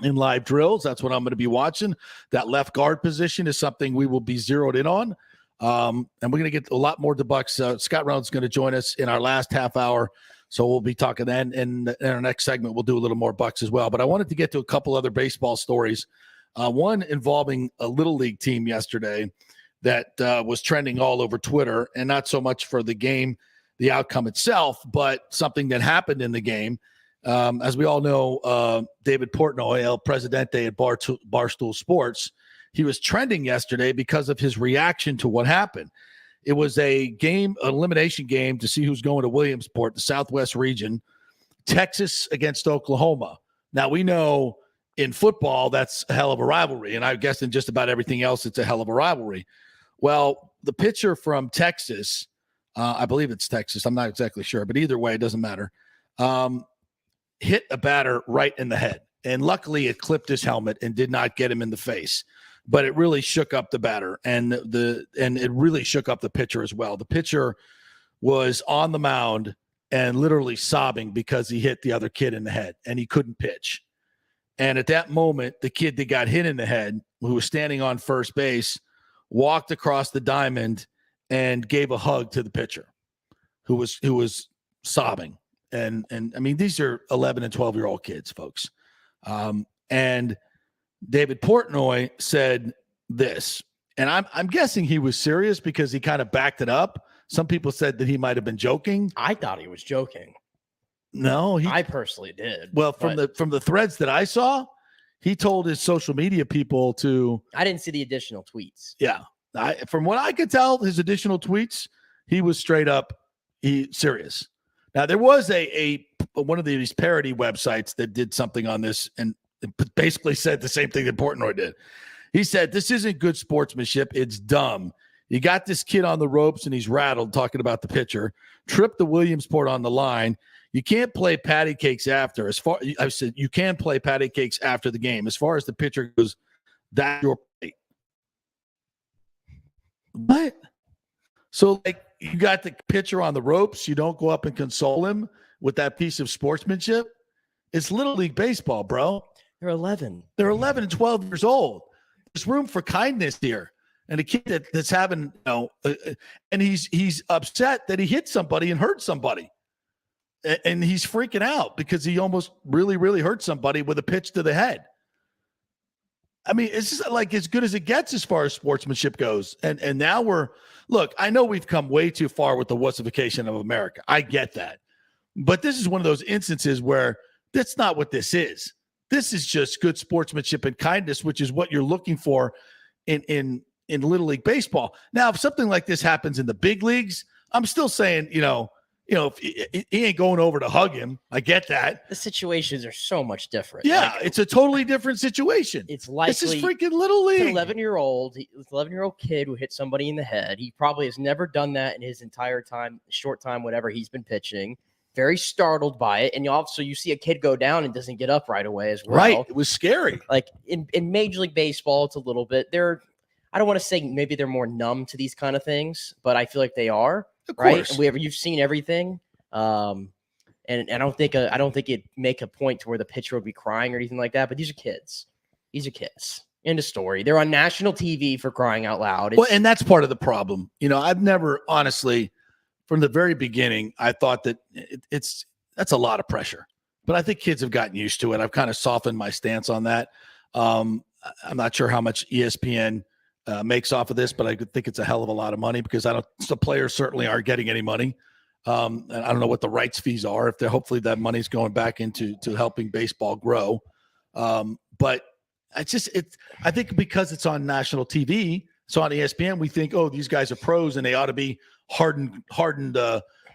in live drills. That's what I'm going to be watching. That left guard position is something we will be zeroed in on. And we're going to get a lot more to Bucs. Scott Reynolds is going to join us in our last half hour. So we'll be talking then. And in our next segment, we'll do a little more Bucs as well. But I wanted to get to a couple other baseball stories. One involving a Little League team yesterday that was trending all over Twitter, and not so much for the game, the outcome itself, but something that happened in the game. As we all know, David Portnoy, El Presidente at Barstool Sports, he was trending yesterday because of his reaction to what happened. It was an elimination game to see who's going to Williamsport, the Southwest region, Texas against Oklahoma. Now, we know in football, that's a hell of a rivalry. And I guess in just about everything else, it's a hell of a rivalry. Well, the pitcher from Texas, I believe it's Texas. I'm not exactly sure, but either way, it doesn't matter. Hit a batter right in the head. And luckily it clipped his helmet and did not get him in the face. But it really shook up the batter and it really shook up the pitcher as well. The pitcher was on the mound and literally sobbing because he hit the other kid in the head and he couldn't pitch. And at that moment, the kid that got hit in the head, who was standing on first base, walked across the diamond and gave a hug to the pitcher who was sobbing. And I mean, these are 11 and 12-year-old kids, folks. And David Portnoy said this, and I'm guessing he was serious because he kind of backed it up. Some people said that he might have been joking. I thought he was joking. No, I personally did. Well, from the threads that I saw, he told his social media people to. I didn't see the additional tweets. Yeah, from what I could tell, his additional tweets, he was straight up serious. Now there was a one of these parody websites that did something on this and basically said the same thing that Portnoy did. He said, "This isn't good sportsmanship. It's dumb. You got this kid on the ropes and he's rattled," talking about the pitcher, tripped the Williamsport on the line. You can't play patty cakes after. I said you can play patty cakes after the game. As far as the pitcher goes, that's your play. What? So, like, you got the pitcher on the ropes. You don't go up and console him with that piece of sportsmanship. It's Little League baseball, bro. They're 11. They're 11 and 12 years old. There's room for kindness here. And a kid that's having, and he's upset that he hit somebody and hurt somebody. And he's freaking out because he almost really, really hurt somebody with a pitch to the head. I mean, it's just like as good as it gets as far as sportsmanship goes. And now look, I know we've come way too far with the wussification of America. I get that. But this is one of those instances where that's not what this is. This is just good sportsmanship and kindness, which is what you're looking for in Little League baseball. Now, if something like this happens in the big leagues, I'm still saying, if he ain't going over to hug him. I get that. The situations are so much different. Yeah, it's a totally different situation. It's likely this is freaking Little League. An 11-year-old kid who hit somebody in the head. He probably has never done that in his entire short time, whatever he's been pitching. Very startled by it. And you see a kid go down and doesn't get up right away as well. Right. It was scary. Like in Major League Baseball, it's a little bit. I don't want to say maybe they're more numb to these kind of things, but I feel like they are. Of right? course. And you've seen everything. And I don't think it'd make a point to where the pitcher would be crying or anything like that. But these are kids. End of story. They're on national TV for crying out loud. Well, and that's part of the problem. I've never honestly, from the very beginning, I thought that that's a lot of pressure. But I think kids have gotten used to it. I've kind of softened my stance on that. I'm not sure how much ESPN makes off of this, but I think it's a hell of a lot of money because the players certainly aren't getting any money. And I don't know what the rights fees are. If they're hopefully that money's going back into helping baseball grow. But I think because it's on national TV, so on ESPN, we think, oh, these guys are pros and they ought to be hardened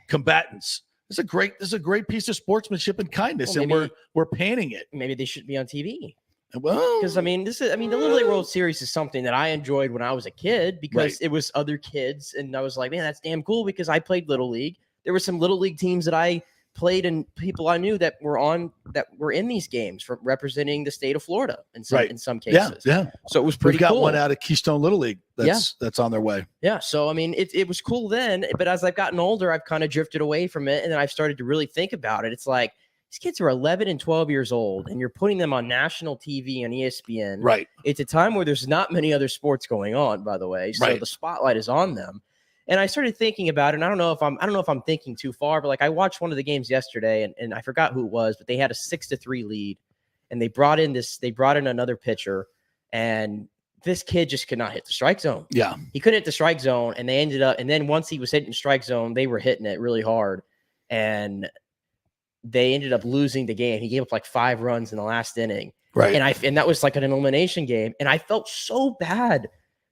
combatants. It's a great piece of sportsmanship and kindness, and we're panning it. Maybe they should be on TV. Well, because the Little League World Series is something that I enjoyed when I was a kid because it was other kids, and I was like, man, that's damn cool because I played Little League. There were some Little League teams that I played and people I knew that were in these games for representing the state of Florida in some cases. Yeah. So it was pretty We've got cool. one out of Keystone Little League that's on their way. Yeah. So, I mean, it was cool then, but as I've gotten older, I've kind of drifted away from it. And then I've started to really think about it. It's like these kids are 11 and 12 years old and you're putting them on national TV on ESPN. Right. It's a time where there's not many other sports going on, by the way. So the spotlight is on them. And I started thinking about it, and I don't know if I'm thinking too far, but like I watched one of the games yesterday, and I forgot who it was, but they had a 6-3 lead, and they brought in another pitcher, and this kid just could not hit the strike zone. Yeah, he couldn't hit the strike zone, and then once he was hitting the strike zone, they were hitting it really hard, and they ended up losing the game. He gave up like 5 runs in the last inning, right? And that was like an elimination game, and I felt so bad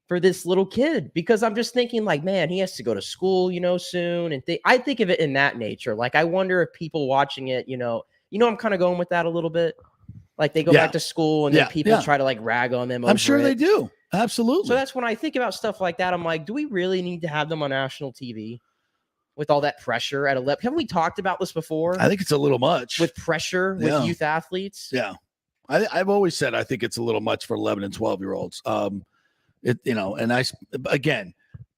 for this little kid because I'm just thinking like, man, he has to go to school, soon. And I think of it in that nature. Like, I wonder if people watching it, I'm kind of going with that a little bit. Like they go back to school and then people try to like rag on them. I'm sure they do. Absolutely. So that's when I think about stuff like that. I'm like, do we really need to have them on national TV with all that pressure at 11? Haven't we talked about this before? I think it's a little much with pressure with youth athletes. Yeah. I've always said, I think it's a little much for 11 and 12 year olds. And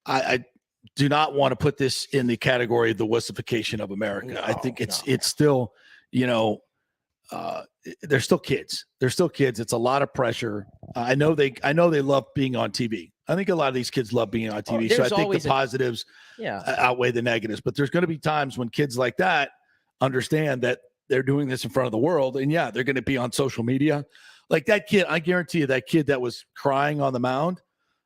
I do not want to put this in the category of the wussification of America. No, I think it's still, they're still kids. They're still kids. It's a lot of pressure. I know they love being on TV. I think a lot of these kids love being on TV. So I think the positives outweigh the negatives. But there's going to be times when kids like that understand that they're doing this in front of the world. And they're going to be on social media. Like that kid, I guarantee you that kid that was crying on the mound,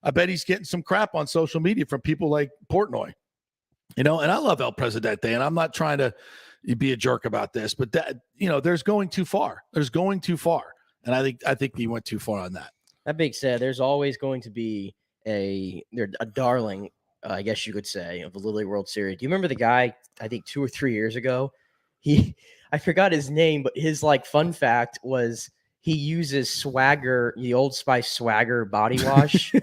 I bet he's getting some crap on social media from people like Portnoy, and I love El Presidente, and I'm not trying to be a jerk about this, but that, there's going too far. And I think he went too far on that. That being said, there's always going to be a darling, I guess you could say, of the Little League World Series. Do you remember the guy, I think 2 or 3 years ago, I forgot his name, but his like fun fact was, he uses Swagger, the Old Spice Swagger body wash.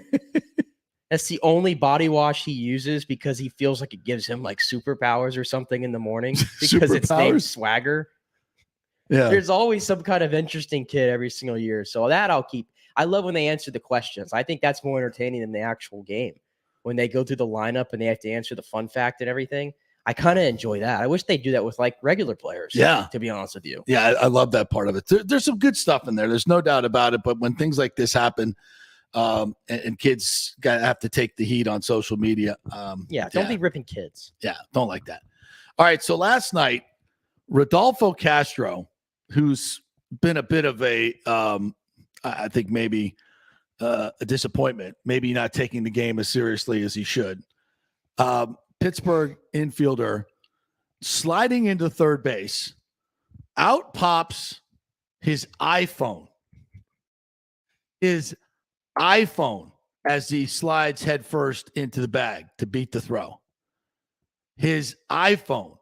That's the only body wash he uses because he feels like it gives him like superpowers or something in the morning because it's named Swagger. Yeah. There's always some kind of interesting kid every single year. So that I'll keep. I love when they answer the questions. I think that's more entertaining than the actual game. When they go through the lineup and they have to answer the fun fact and everything. I kind of enjoy that. I wish they'd do that with like regular players. Yeah. To be honest with you. Yeah. I love that part of it. There's some good stuff in there. There's no doubt about it. But when things like this happen and kids have to take the heat on social media. Don't be ripping kids. Yeah. Don't like that. All right. So last night, Rodolfo Castro, who's been a bit of a, I think maybe a disappointment, maybe not taking the game as seriously as he should. Pittsburgh infielder sliding into third base, out pops his iPhone as he slides headfirst into the bag to beat the throw. His iPhone.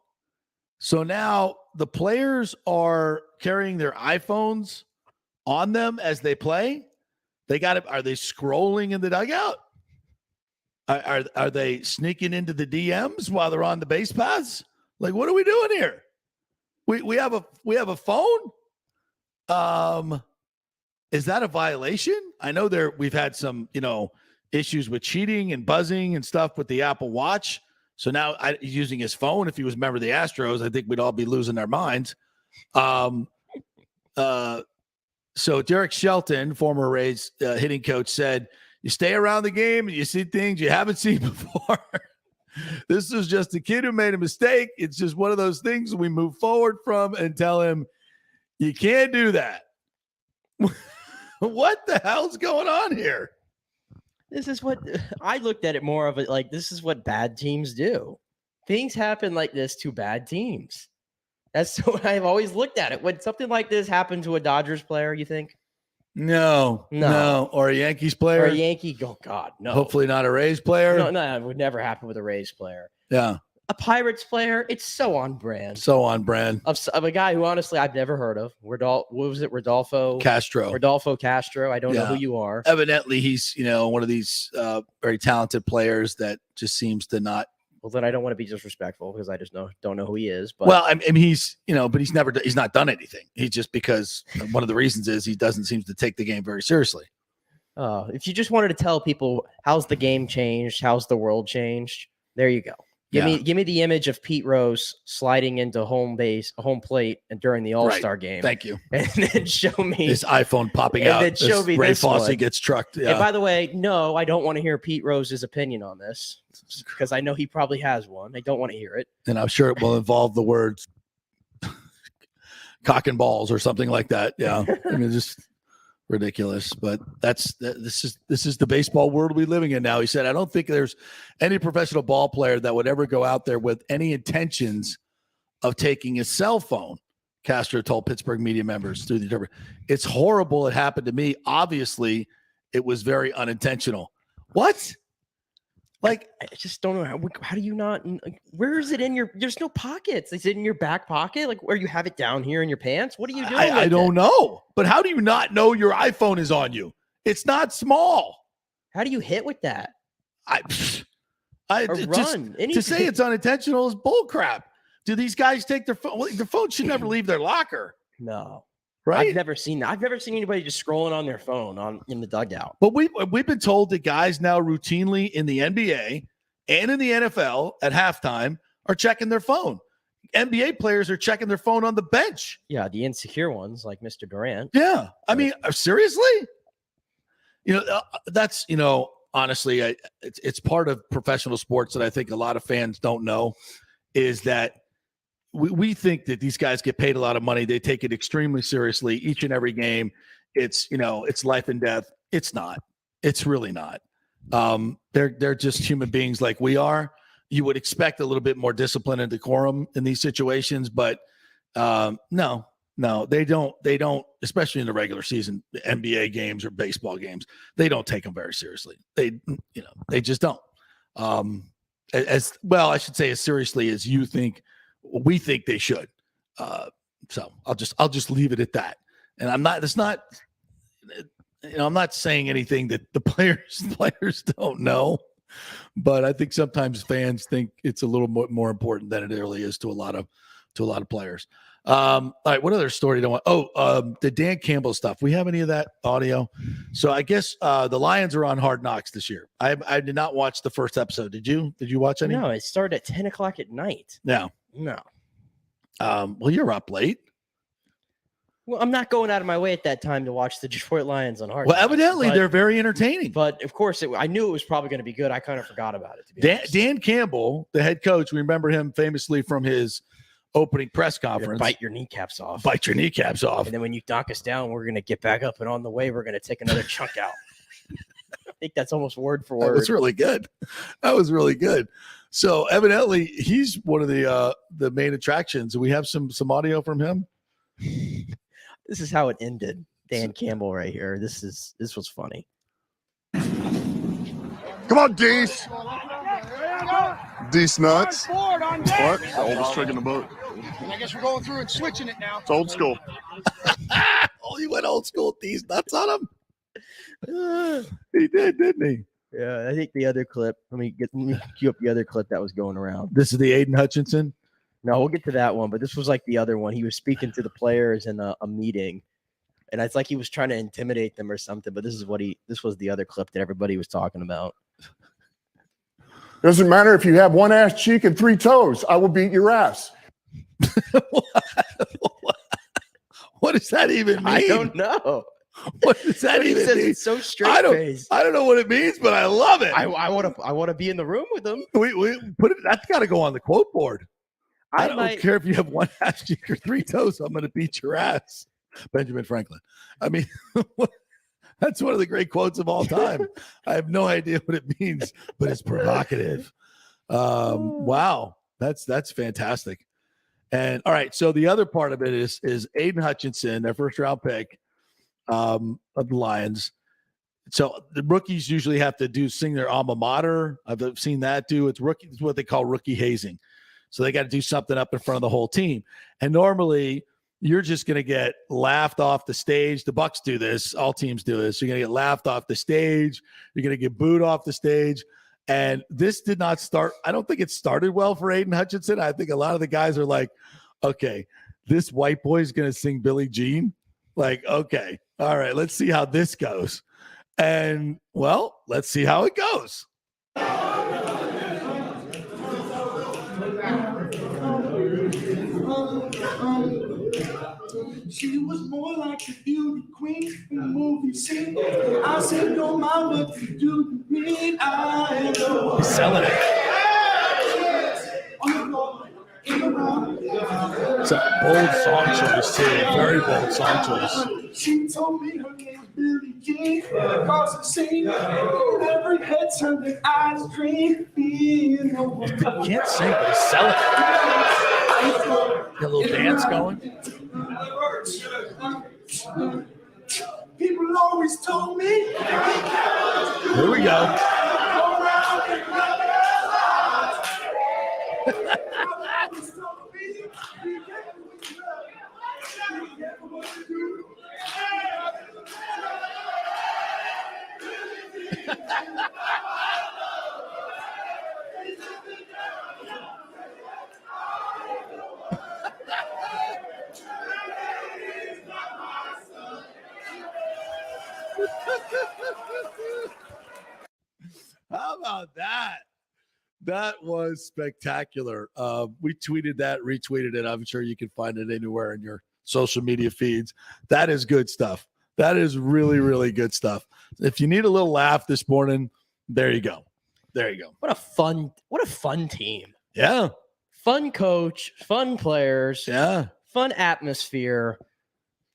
So now the players are carrying their iPhones on them as they play. Are they scrolling in the dugout? Are they sneaking into the DMs while they're on the base paths? Like, what are we doing here? We have a phone. Is that a violation? I know we've had some issues with cheating and buzzing and stuff with the Apple Watch. So now he's using his phone. If he was a member of the Astros, I think we'd all be losing our minds. So Derek Shelton, former Rays hitting coach, said, "You stay around the game and you see things you haven't seen before." This is just a kid who made a mistake. It's just one of those things we move forward from and tell him, you can't do that. What the hell's going on here? This is what I looked at it more of it like this is what bad teams do. Things happen like this to bad teams. That's what I've always looked at it. When something like this happened to a Dodgers player, you think? No. Or a Yankees player? Or a Yankee? Oh, God, no. Hopefully not a Rays player? No, it would never happen with a Rays player. Yeah. A Pirates player, it's so on brand. So on brand. Of a guy who, honestly, I've never heard of. What was it? Rodolfo Castro. Rodolfo Castro. I don't know who you are. Evidently, he's, one of these very talented players that just seems to not. Well, then I don't want to be disrespectful because I just don't know who he is. But well, I mean, he's, but he's not done anything. He's just because one of the reasons is he doesn't seem to take the game very seriously. If you just wanted to tell people how's the game changed, how's the world changed, there you go. Give me the image of Pete Rose sliding into home plate, and during the All-Star game. Thank you. And then show me his iPhone popping out. And then show me Ray this Fosse one. gets trucked. Yeah. And by the way, no, I don't want to hear Pete Rose's opinion on this because I know he probably has one. I don't want to hear it. And I'm sure it will involve the words cock and balls or something like that. Yeah. I mean, just ridiculous, but this is the baseball world we're living in now. He said, I don't think there's any professional ball player that would ever go out there with any intentions of taking a cell phone. Castro told Pittsburgh media members through the Gerber. It's horrible. It happened to me. Obviously, it was very unintentional. What? Like, I just don't know how do you not? Where is it in your? There's no pockets. Is it in your back pocket? Like where you have it down here in your pants? What are you doing? I don't know. But how do you not know your iPhone is on you? It's not small. How do you hit with that? To say it's unintentional is bullcrap. Do these guys take their phone? Well, their phone should never leave their locker. No. Right? I've never seen that. I've never seen anybody just scrolling on their phone in the dugout. But we've been told that guys now routinely in the NBA and in the NFL at halftime are checking their phone. NBA players are checking their phone on the bench. Yeah, the insecure ones like Mr. Durant. Yeah. I mean, seriously? That's, honestly, it's part of professional sports that I think a lot of fans don't know is that we think that these guys get paid a lot of money. They take it extremely seriously each and every game. It's, it's life and death. It's not. It's really not. They're just human beings like we are. You would expect a little bit more discipline and decorum in these situations, but no, they don't, especially in the regular season, NBA games or baseball games, they don't take them very seriously. They just don't. As well, I should say as seriously as we think they should. So I'll just leave it at that. And I'm not saying anything that the players don't know, but I think sometimes fans think it's a little more important than it really is to a lot of players. All right, what other story do I want? The Dan Campbell stuff. We have any of that audio? So I guess the Lions are on Hard Knocks this year. I did not watch the first episode. Did you? Did you watch any? No, it started at 10 o'clock at night. No. Well, you're up late. Well, I'm not going out of my way at that time to watch the Detroit Lions on Hard Well, Knocks, evidently they're very entertaining. But of course, I knew it was probably going to be good. I kind of forgot about it. To be honest. Dan Campbell, the head coach, we remember him famously from his opening press conference. Bite your kneecaps off. Bite your kneecaps off. And then when you knock us down, we're going to get back up. And on the way, we're going to take another chunk out. I think that's almost word for word. That was really good. That was really good. So evidently he's one of the main attractions. We have some audio from him. This is how it ended. Dan Campbell right here. This was funny. Come on, Dees. Dees nuts. What? The oldest trick in the boat. I guess we're going through and switching it now. It's old school. Oh, he went old school. Dees nuts on him. He did, didn't he? Yeah, I think the other clip. Let me cue up the other clip that was going around. This is the Aiden Hutchinson. No, we'll get to that one, but this was like the other one. He was speaking to the players in a meeting, and it's like he was trying to intimidate them or something. But this was the other clip that everybody was talking about. Doesn't matter if you have one ass cheek and 3 toes. I will beat your ass. What does that even mean? I don't know. What does that He even says mean? it's so straight I faced. don't know what it means, but I love it. I want to be in the room with him. We put it. That's got to go on the quote board. I don't might- care if you have one ass cheek or three toes. I'm going to beat your ass, Benjamin Franklin. I mean, that's one of the great quotes of all time. I have no idea what it means, but it's provocative. Wow, that's fantastic. And all right, so the other part of it is Aiden Hutchinson, their first round pick of the Lions. So the rookies usually have to sing their alma mater. I've seen that do. It's what they call rookie hazing. So they got to do something up in front of the whole team. And normally you're just going to get laughed off the stage. The Bucs do this. All teams do this. You're going to get laughed off the stage. You're going to get booed off the stage. And this did not start. I don't think it started well for Aiden Hutchinson. I think a lot of the guys are like, okay, this white boy is going to sing Billie Jean. Like, okay, all right, let's see how this goes. And, well, let's see how it goes. She was more like the beauty queen in the movie scene. I said, no mind what you do to me. I know. He's selling it. It's a bold song choice, too. Very bold song choice. She told me her name's Billie Jean. Across the scene, every head turned and eyes dream. He can't sing, but he's selling it. Got a little dance going. People always told me. Here we go. How about that? That was spectacular. We tweeted that, retweeted it. I'm sure you can find it anywhere in your social media feeds. That is good stuff. That is really, really good stuff. If you need a little laugh this morning, there you go. There you go. What a fun team. Yeah. Fun coach, fun players. Yeah. Fun atmosphere.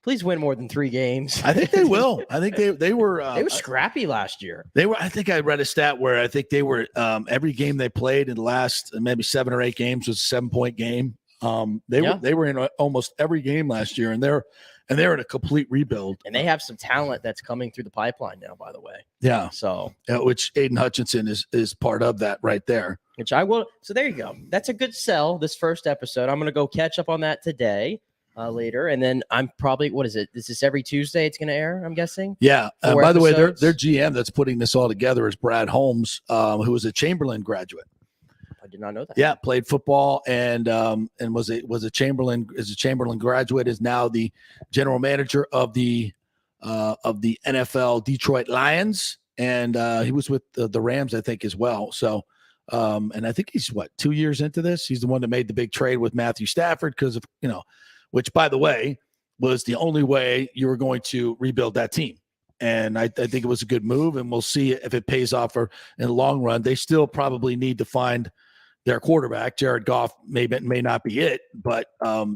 Please win more than 3 games. I think they will. I think they were they were scrappy last year. They were. I think I read a stat where I think they were every game they played in the last maybe 7 or 8 games was a 7-point game. They were in almost every game last year, and they're in a complete rebuild. And they have some talent that's coming through the pipeline now, by the way. Yeah. So which Aiden Hutchinson is part of that right there. Which I will. So there you go. That's a good sell. This first episode, I'm going to go catch up on that today. Later, and then I'm probably is this every Tuesday it's going to air, I'm guessing? Yeah. By the way, their GM that's putting this all together is Brad Holmes, who was a Chamberlain graduate. I did not know that. Yeah, played football and was a Chamberlain graduate, is now the general manager of the NFL Detroit Lions, and he was with the Rams, I think, as well. So and I think he's 2 years into this. He's the one that made the big trade with Matthew Stafford because of which, by the way, was the only way you were going to rebuild that team. And I think it was a good move, and we'll see if it pays off in the long run. They still probably need to find their quarterback. Jared Goff may not be it, but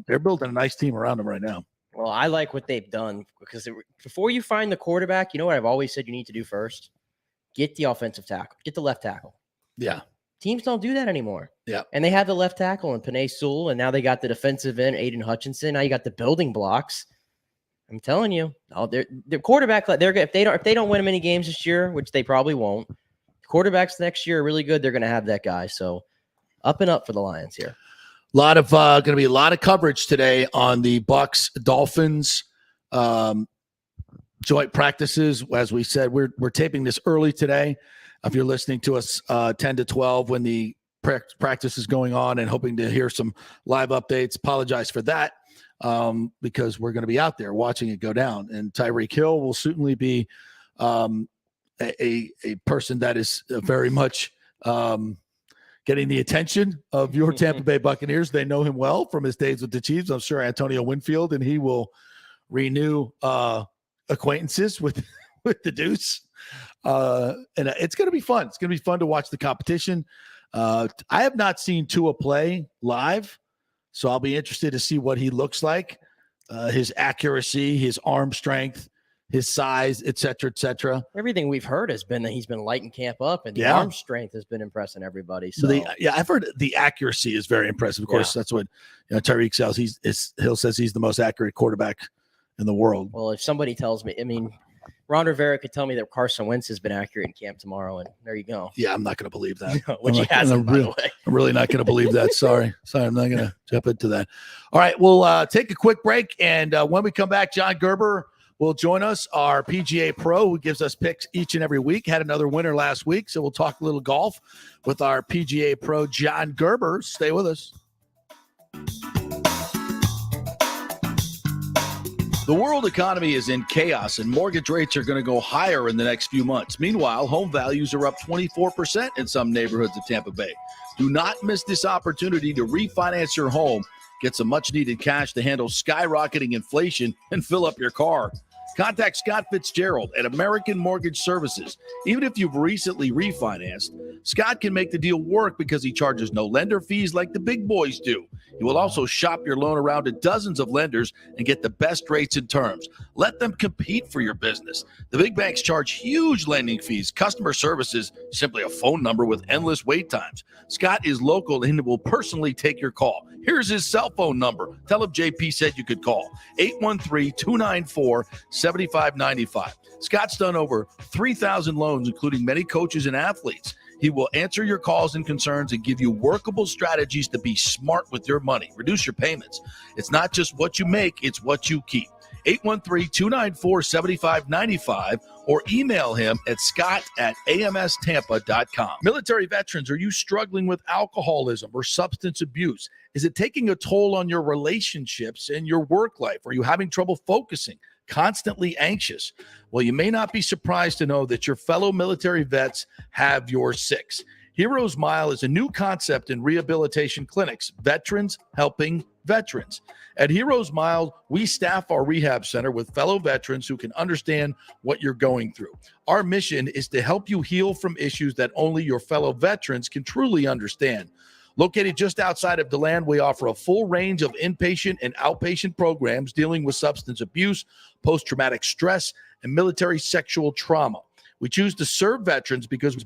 they're building a nice team around him right now. Well, I like what they've done because before you find the quarterback, you know what I've always said you need to do first? Get the offensive tackle. Get the left tackle. Yeah. Teams don't do that anymore. Yeah. And they have the left tackle in Penei Sewell, and now they got the defensive end, Aiden Hutchinson. Now you got the building blocks. I'm telling you, their quarterback, if they don't win many games this year, which they probably won't, quarterbacks next year are really good. They're going to have that guy. So up and up for the Lions here. Going to be a lot of coverage today on the Bucs Dolphins joint practices. As we said, we're taping this early today. If you're listening to us 10 to 12 when the practice is going on and hoping to hear some live updates, apologize for that because we're going to be out there watching it go down. And Tyreek Hill will certainly be a person that is very much getting the attention of your Tampa Bay Buccaneers. They know him well from his days with the Chiefs. I'm sure Antonio Winfield, and he will renew acquaintances with the Deuce. And it's going to be fun. It's going to be fun to watch the competition. I have not seen Tua play live, so I'll be interested to see what he looks like, his accuracy, his arm strength, his size, et cetera. Everything we've heard has been that he's been lighting camp up, and the arm strength has been impressing everybody. So I've heard the accuracy is very impressive. Of course, that's what Tyreek says. Hill says he's the most accurate quarterback in the world. Well, if somebody tells me, I mean, Ron Rivera could tell me that Carson Wentz has been accurate in camp tomorrow, and there you go. Yeah, I'm not going to believe that. Which he hasn't, by the way. I'm really not going to believe that. Sorry, I'm not going to jump into that. All right, we'll take a quick break, and when we come back, John Gerber will join us, our PGA pro who gives us picks each and every week. Had another winner last week, so we'll talk a little golf with our PGA pro, John Gerber. Stay with us. The world economy is in chaos, and mortgage rates are going to go higher in the next few months. Meanwhile, home values are up 24% in some neighborhoods of Tampa Bay. Do not miss this opportunity to refinance your home, get some much-needed cash to handle skyrocketing inflation, and fill up your car. Contact Scott Fitzgerald at American Mortgage Services. Even if you've recently refinanced, Scott can make the deal work because he charges no lender fees like the big boys do. He will also shop your loan around to dozens of lenders and get the best rates and terms. Let them compete for your business. The big banks charge huge lending fees. Customer service is simply a phone number with endless wait times. Scott is local and will personally take your call. Here's his cell phone number. Tell him JP said you could call. 813-294-7595. Scott's done over 3,000 loans, including many coaches and athletes. He will answer your calls and concerns and give you workable strategies to be smart with your money. Reduce your payments. It's not just what you make, it's what you keep. 813-294-7595 or email him at scott@amstampa.com. Military veterans, are you struggling with alcoholism or substance abuse? Is it taking a toll on your relationships and your work life? Are you having trouble focusing? Constantly anxious? Well, you may not be surprised to know that your fellow military vets have your six. Heroes Mile is a new concept in rehabilitation clinics, veterans helping veterans. At Heroes Mile, we staff our rehab center with fellow veterans who can understand what you're going through. Our mission is to help you heal from issues that only your fellow veterans can truly understand. Located just outside of DeLand, we offer a full range of inpatient and outpatient programs dealing with substance abuse, post-traumatic stress, and military sexual trauma. We choose to serve veterans because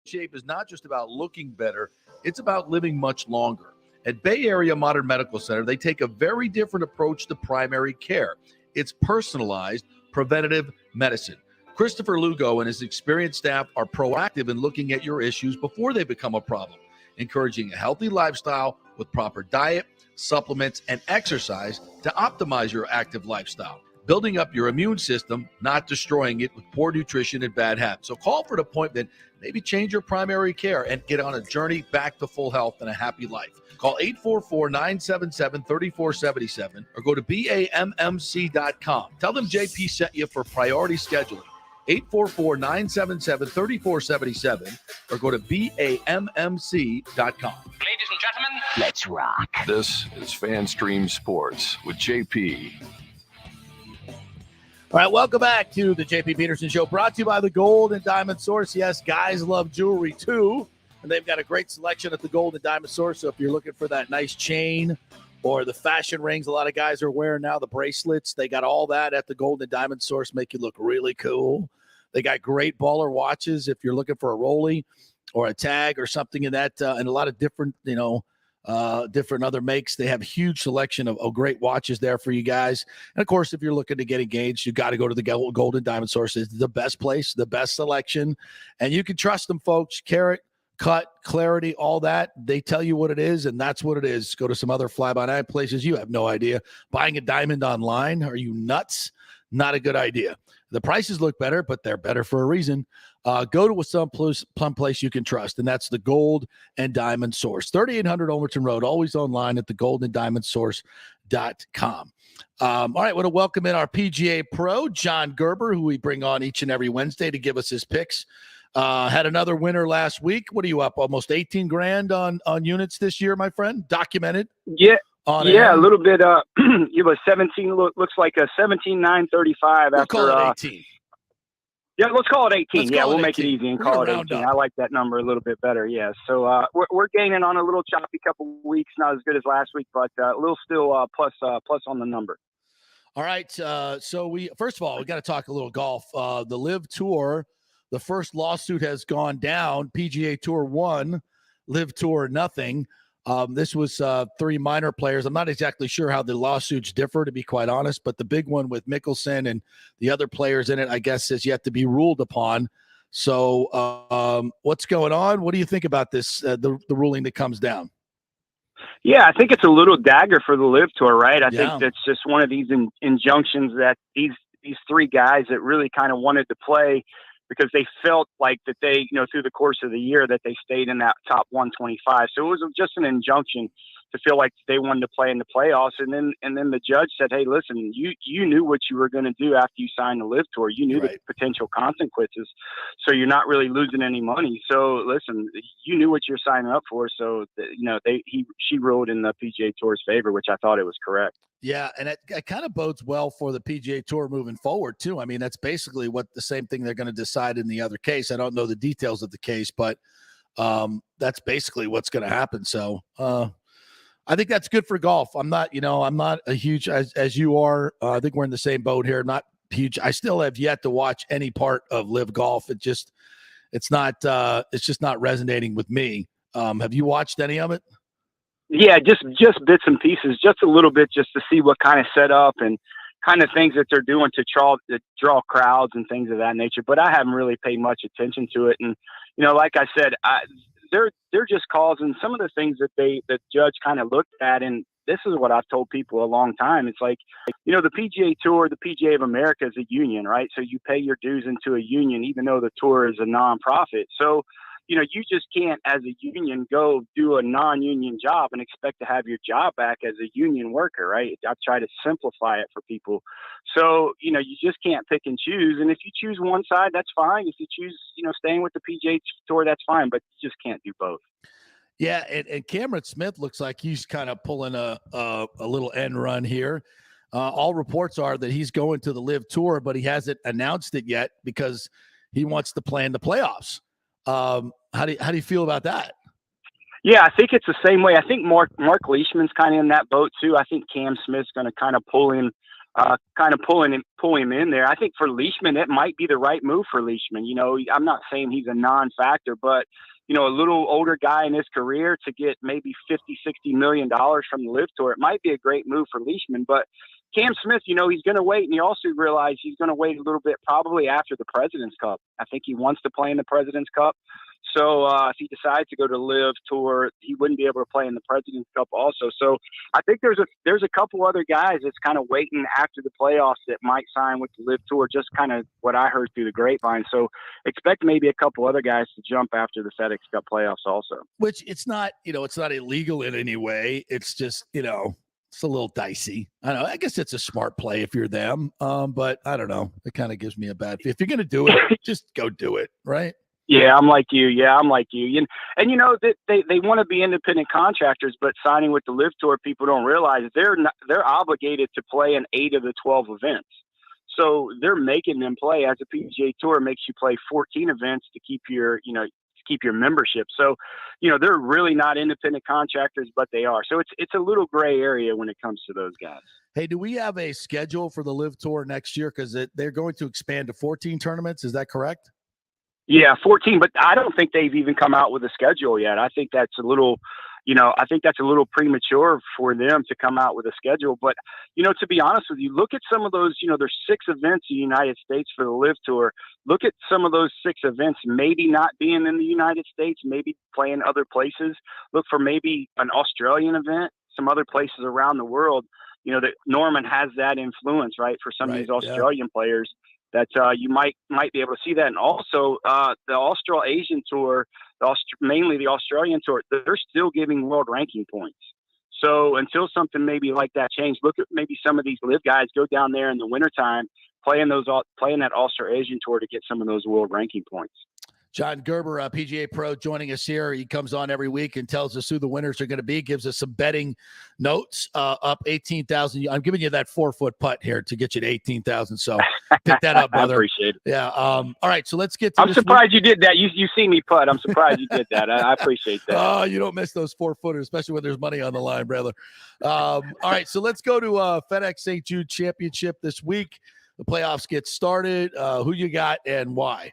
shape is not just about looking better, it's about living much longer. At Bay Area Modern Medical Center, they take a very different approach to primary care. It's personalized, preventative medicine. Christopher Lugo and his experienced staff are proactive in looking at your issues before they become a problem, encouraging a healthy lifestyle with proper diet, supplements, and exercise to optimize your active lifestyle. Building up your immune system, not destroying it with poor nutrition and bad habits. So call for an appointment, maybe change your primary care and get on a journey back to full health and a happy life. Call 844-977-3477 or go to BAMMC.com. Tell them JP sent you for priority scheduling. 844-977-3477 or go to BAMMC.com. Ladies and gentlemen, let's rock. This is FanStream Sports with JP. All right, welcome back to the JP Peterson Show, brought to you by the Gold and Diamond Source. Yes, guys love jewelry too, and they've got a great selection at the Gold and Diamond Source. So if you're looking for that nice chain or the fashion rings a lot of guys are wearing now, the bracelets, they got all that at the Gold and Diamond Source, make you look really cool. They got great baller watches if you're looking for a Rollie or a tag or something in that, and a lot of different, different other makes. They have a huge selection of great watches there for you guys. And of course, if you're looking to get engaged, you got to go to the Gold and Diamond Source. It's the best place, the best selection, and you can trust them, folks. Carat, cut, clarity, all that. They tell you what it is, and that's what it is. Go to some other fly-by-night places. You have no idea. Buying a diamond online, are you nuts? Not a good idea. The prices look better, but they're better for a reason. Go to some place you can trust, and that's the Gold and Diamond Source. 3800 Ulmerton Road, always online at thegoldendiamondsource.com. All right, I want to welcome in our PGA pro, John Gerber, who we bring on each and every Wednesday to give us his picks. Had another winner last week. What are you up? Almost 18 grand on units this year, my friend? Documented? Yeah. A little bit. It was 17. Looks like a 17,935 we'll after. Call it 18. Yeah, let's call it 18. We'll make it 18. easy and We're call it gonna 18. round up. I like that number a little bit better. Yeah. So we're gaining on a little choppy couple weeks. Not as good as last week, but a little still plus on the number. All right. So we first of all we got to talk a little golf. The Live Tour, the first lawsuit has gone down. PGA Tour 1, Live Tour nothing. This was 3 minor players. I'm not exactly sure how the lawsuits differ, to be quite honest, but the big one with Mickelson and the other players in it, I guess, is yet to be ruled upon. So what's going on? What do you think about this, the ruling that comes down? Yeah, I think it's a little dagger for the Live Tour, right? I Yeah. think that's just one of these injunctions that these 3 guys that really kind of wanted to play because they felt like that they, through the course of the year that they stayed in that top 125. So it was just an injunction to feel like they wanted to play in the playoffs. And then the judge said, hey, listen, you knew what you were going to do after you signed the Live Tour. You knew the potential consequences. So you're not really losing any money. So listen, you knew what you're signing up for. So, she ruled in the PGA Tour's favor, which I thought it was correct. Yeah, and it kind of bodes well for the PGA Tour moving forward, too. I mean, that's basically the same thing they're going to decide in the other case. I don't know the details of the case, but that's basically what's going to happen. So I think that's good for golf. I'm not a huge, as you are. I think we're in the same boat here. Not huge. I still have yet to watch any part of Live Golf. It's just not resonating with me. Have you watched any of it? Yeah, just bits and pieces, just a little bit, just to see what kind of setup and kind of things that they're doing to draw crowds and things of that nature. But I haven't really paid much attention to it. And like I said, they're just causing some of the things that the judge kind of looked at. And this is what I've told people a long time. It's like, the PGA Tour, the PGA of America is a union, right? So you pay your dues into a union, even though the tour is a nonprofit. So you just can't, as a union, go do a non-union job and expect to have your job back as a union worker, right? I try to simplify it for people. So, you just can't pick and choose. And if you choose one side, that's fine. If you choose, staying with the PGA Tour, that's fine. But you just can't do both. Yeah, and Cameron Smith looks like he's kind of pulling a little end run here. All reports are that he's going to the Live Tour, but he hasn't announced it yet because he wants to play in the playoffs. How do you feel about that? Yeah, I think it's the same way. I think Mark Leishman's kind of in that boat too. I think Cam Smith's going to kind of pull him in there. I think for Leishman, it might be the right move for Leishman. I'm not saying he's a non-factor, but a little older guy in his career to get maybe $50-60 million from the Live Tour, it might be a great move for Leishman. But Cam Smith, he's going to wait, and you also realize he's going to wait a little bit probably after the President's Cup. I think he wants to play in the President's Cup. So if he decides to go to Live Tour, he wouldn't be able to play in the President's Cup also. So I think there's a couple other guys that's kind of waiting after the playoffs that might sign with the Live Tour, just kind of what I heard through the grapevine. So expect maybe a couple other guys to jump after the FedEx Cup playoffs also. Which it's not illegal in any way. It's just, it's a little dicey. I don't know. I guess it's a smart play if you're them. But I don't know. It kind of gives me a bad feel. If you're going to do it, just go do it, right? Yeah, I'm like you. And they want to be independent contractors, but signing with the Live Tour, people don't realize they're obligated to play in 8 of the 12 events. So they're making them play. As a PGA Tour makes you play 14 events to keep your membership. So, they're really not independent contractors, but they are. So it's a little gray area when it comes to those guys. Hey, do we have a schedule for the Live Tour next year? Because they're going to expand to 14 tournaments. Is that correct? Yeah, 14, but I don't think they've even come out with a schedule yet. I think that's a little, I think that's a little premature for them to come out with a schedule. But, to be honest with you, look at some of those, there's 6 events in the United States for the Live Tour. Look at some of those 6 events, maybe not being in the United States, maybe playing other places. Look for maybe an Australian event, some other places around the world. That Norman has that influence, right, for some of these Australian players that you might be able to see that. And also the Australasian Tour, mainly the Australian Tour, they're still giving world ranking points. So until something maybe like that change, look at maybe some of these live guys go down there in the wintertime, playing that Australasian Tour to get some of those world ranking points. John Gerber, PGA Pro, joining us here. He comes on every week and tells us who the winners are going to be, gives us some betting notes. Up 18,000. I'm giving you that 4-foot putt here to get you to 18,000. So pick that up, brother. I appreciate it. Yeah. All right. So let's get to I'm surprised you did that. You see me putt. I'm surprised you did that. I appreciate that. Oh, you don't miss those 4-footers, especially when there's money on the line, brother. All right. So let's go to FedEx St. Jude Championship this week. The playoffs get started. Who you got and why?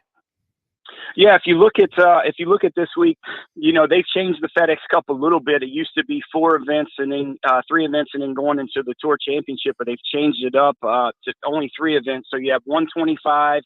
Yeah, if you look at this week, they've changed the FedEx Cup a little bit. It used to be 4 events and then 3 events and then going into the Tour Championship, but they've changed it up to only 3 events. So you have 125,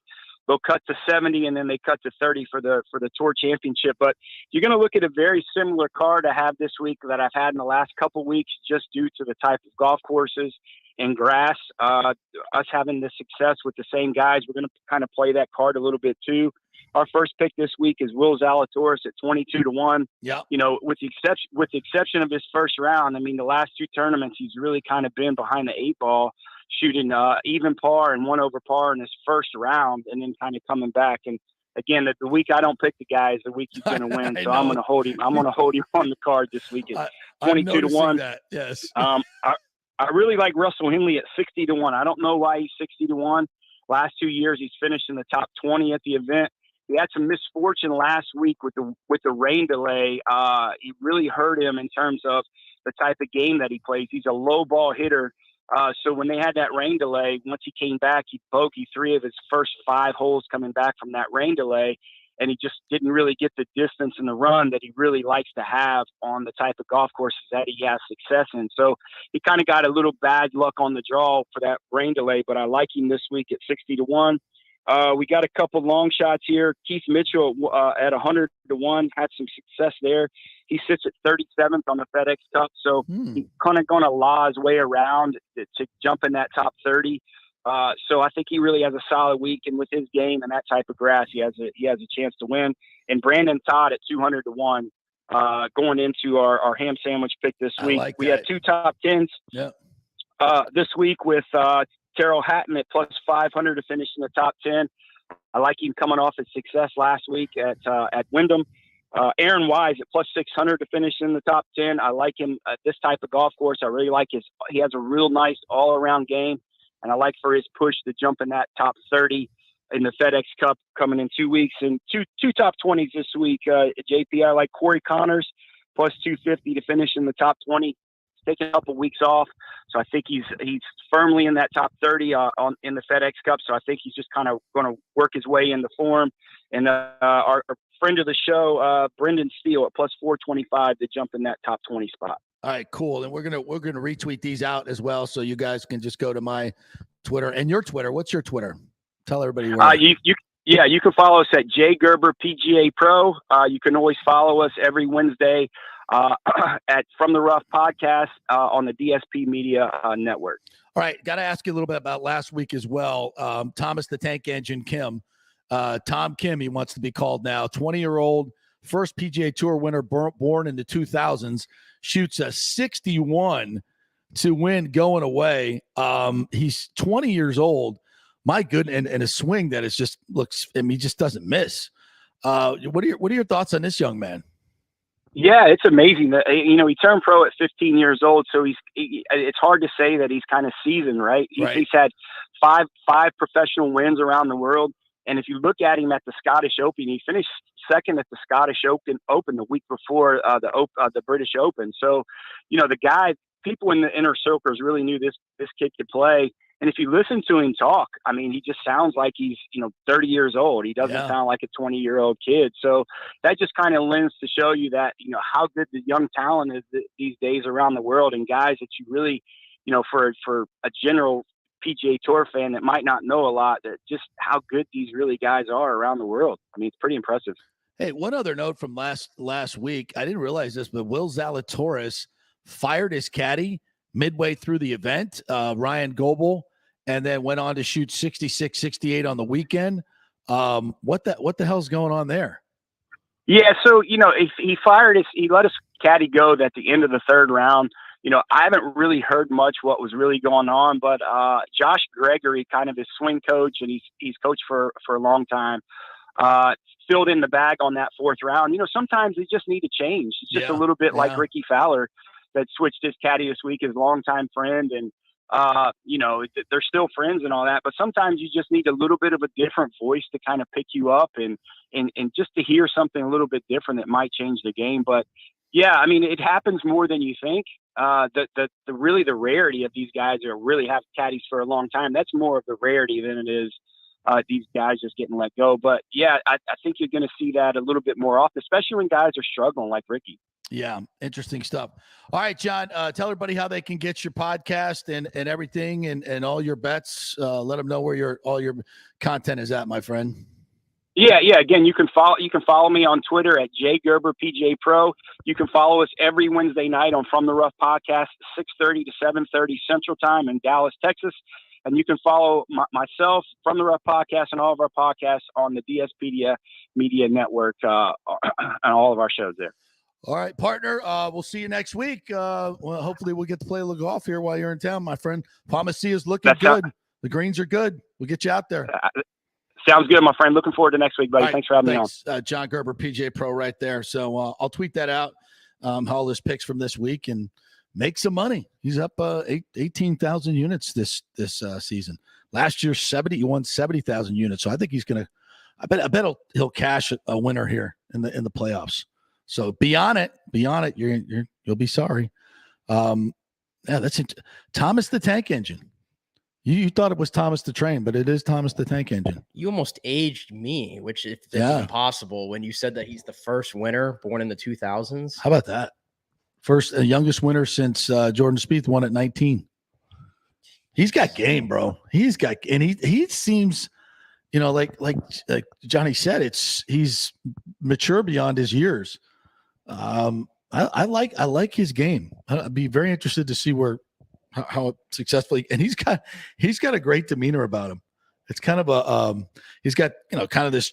they'll cut to 70, and then they cut to 30 for the Tour Championship. But you're going to look at a very similar card I have this week that I've had in the last couple weeks, just due to the type of golf courses and grass. Us having the success with the same guys, we're going to kind of play that card a little bit too. Our first pick this week is Will Zalatoris at 22-1. Yeah. With the exception of his first round, I mean, the last 2 tournaments, he's really kind of been behind the 8 ball, shooting even par and 1 over par in his first round, and then kind of coming back. And again, the week I don't pick the guy is the week he's going to win. So I'm going to hold him. I'm going to hold him on the card this week at 22-1. That, yes. I really like Russell Henley at 60-1. I don't know why he's 60-1. Last 2 years, he's finished in the top 20 at the event. He had some misfortune last week with the rain delay. It really hurt him in terms of the type of game that he plays. He's a low ball hitter. So when they had that rain delay, once he came back, he bogeyed 3 of his first 5 holes coming back from that rain delay. And he just didn't really get the distance and the run that he really likes to have on the type of golf courses that he has success in. So he kind of got a little bad luck on the draw for that rain delay, but I like him this week at 60-1. We got a couple long shots here. Keith Mitchell at 100-1 had some success there. He sits at 37th on the FedEx Cup, so he's kind of going to law his way around to jump in that top 30. So I think he really has a solid week, and with his game and that type of grass, he has a chance to win. And Brandon Todd at 200-1 going into our ham sandwich pick this week. Like we had 2 top 10s this week with Terrell Hatton at plus 500 to finish in the top 10. I like him coming off his success last week at Wyndham. Aaron Wise at plus 600 to finish in the top 10. I like him at this type of golf course. I really like he has a real nice all-around game, and I like for his push to jump in that top 30 in the FedEx Cup coming in 2 weeks. And two top 20s this week. JP, I like Corey Connors plus 250 to finish in the top 20. Taking a couple weeks off, so I think he's firmly in that top 30 in the FedEx Cup. So I think he's just kind of going to work his way into form. And our friend of the show, Brendan Steele at plus 425 to jump in that top 20 spot. All right, cool. And we're gonna retweet these out as well, so you guys can just go to my Twitter and your Twitter. What's your Twitter? Tell everybody. You can follow us at J Gerber PGA Pro. You can always follow us every Wednesday at From the Rough podcast on the DSP Media Network. All right, got to ask you a little bit about last week as well. Thomas the Tank Engine Kim, Tom Kim, he wants to be called now. 20-year-old, first PGA Tour winner, born in the 2000s, shoots a 61 to win going away. He's 20 years old. My goodness, and a swing that is just looks. I mean, he just doesn't miss. What are your thoughts on this young man? Yeah, it's amazing that he turned pro at 15 years old, so it's hard to say that he's kind of seasoned, right? He's had five professional wins around the world, and if you look at him at the Scottish Open, he finished second at the Scottish Open the week before the British Open. So, the guy, people in the inner circles really knew this kid could play. And if you listen to him talk, I mean, he just sounds like he's, 30 years old. He doesn't sound like a 20-year-old kid. So that just kind of lends to show you that, how good the young talent is these days around the world, and guys that you really, for a general PGA Tour fan that might not know a lot, that just how good these really guys are around the world. I mean, it's pretty impressive. Hey, one other note from last week. I didn't realize this, but Will Zalatoris fired his caddy midway through the event, Ryan Goebel, and then went on to shoot 66, 68 on the weekend. What the hell's going on there? Yeah, so, if he let his caddy go at the end of the third round. I haven't really heard much what was really going on, but Josh Gregory, kind of his swing coach, and he's coached for a long time, filled in the bag on that fourth round. Sometimes they just need to change. It's just a little bit like Ricky Fowler that switched his caddy this week, his longtime friend, and they're still friends and all that, but sometimes you just need a little bit of a different voice to kind of pick you up and just to hear something a little bit different that might change the game. But yeah, I mean, it happens more than you think. The rarity of these guys who really have caddies for a long time, that's more of the rarity than it is these guys just getting let go. But yeah, I think you're going to see that a little bit more often, especially when guys are struggling like Ricky. Yeah, interesting stuff. All right, John, tell everybody how they can get your podcast and everything and all your bets. Let them know where all your content is at, my friend. Yeah. Again, you can follow me on Twitter at Gerber PGA Pro. You can follow us every Wednesday night on From the Rough Podcast, 6:30 to 7:30 Central Time in Dallas, Texas. And you can follow myself, From the Rough Podcast, and all of our podcasts on the DSpedia Media Network and all of our shows there. All right, partner. We'll see you next week. Well, hopefully we'll get to play a little golf here while you're in town, my friend. Palmacia is looking good. The greens are good. We'll get you out there. Sounds good, my friend. Looking forward to next week, buddy. Right, thanks for having me on. John Gerber, PGA Pro right there. So I'll tweet that out, all his picks from this week, and make some money. He's up 18,000 units this season. Last year, he won 70,000 units. So I think he's going to – I bet he'll cash a winner here in the playoffs. So be on it. You'll be sorry. Yeah, that's it. Thomas the Tank Engine. You thought it was Thomas the Train, but it is Thomas the Tank Engine. You almost aged me, which if that's impossible when you said that he's the first winner born in the 2000s. How about that? Youngest winner since Jordan Spieth won at 19. He's got game, bro. He seems, like Johnny said, he's mature beyond his years. I like his game. I'd be very interested to see how successfully, and he's got a great demeanor about him. It's kind of he's got kind of this.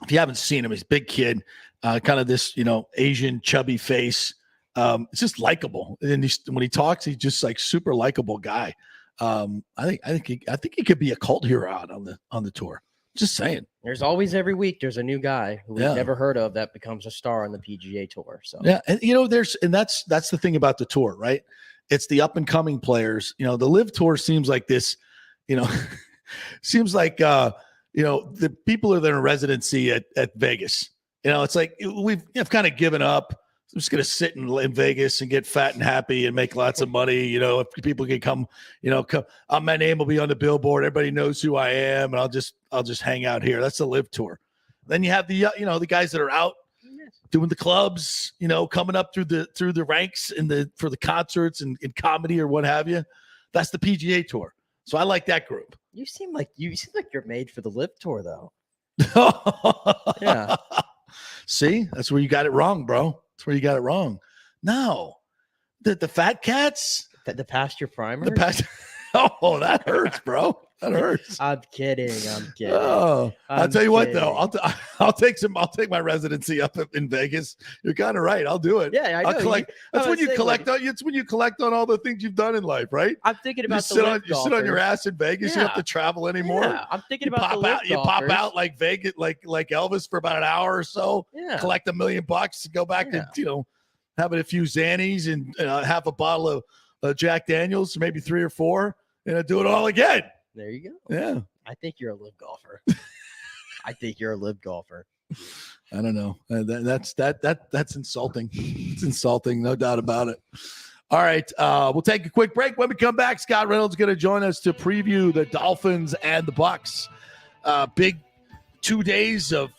If you haven't seen him, he's a big kid, kind of this Asian chubby face. It's just likable, and when he talks, he's just like super likable guy. I think he could be a cult hero out on the tour. Just saying. There's always every week there's a new guy who we've never heard of that becomes a star on the PGA Tour. So yeah, and that's the thing about the tour, right? It's the up and coming players. The Live Tour seems like this, seems like the people that are in residency at Vegas. It's like we've kind of given up. I'm just going to sit in Vegas and get fat and happy and make lots of money. If people can come, my name will be on the billboard. Everybody knows who I am, and I'll just hang out here. That's the Live Tour. Then you have the guys that are out doing the clubs, coming up through the ranks for the concerts and in comedy or what have you. That's the PGA Tour. So I like that group. You seem like you're made for the Live Tour, though. Yeah. See, that's where you got it wrong, bro. That's where you got it wrong. No, the fat cats, the past your primers. Oh, that hurts, bro. That hurts. I'm kidding. Oh, I'll tell you what, though. I'll take my residency up in Vegas. You're kind of right. I'll do it. Yeah, I know. I'll collect. That's when you collect. It's when you collect on all the things you've done in life, right? I'm thinking about you sit on your ass in Vegas. You don't have to travel anymore. Yeah, I'm thinking about the You pop out like Vegas, like Elvis for about an hour or so. Yeah. Collect $1 million, go back to having a few Xannies and half a bottle of Jack Daniels, maybe 3 or 4, and do it all again. There you go. Yeah. I think you're a live golfer. I don't know. That's insulting. It's insulting, no doubt about it. All right, we'll take a quick break. When we come back, Scott Reynolds is going to join us to preview the Dolphins and the Bucs. Big 2 days of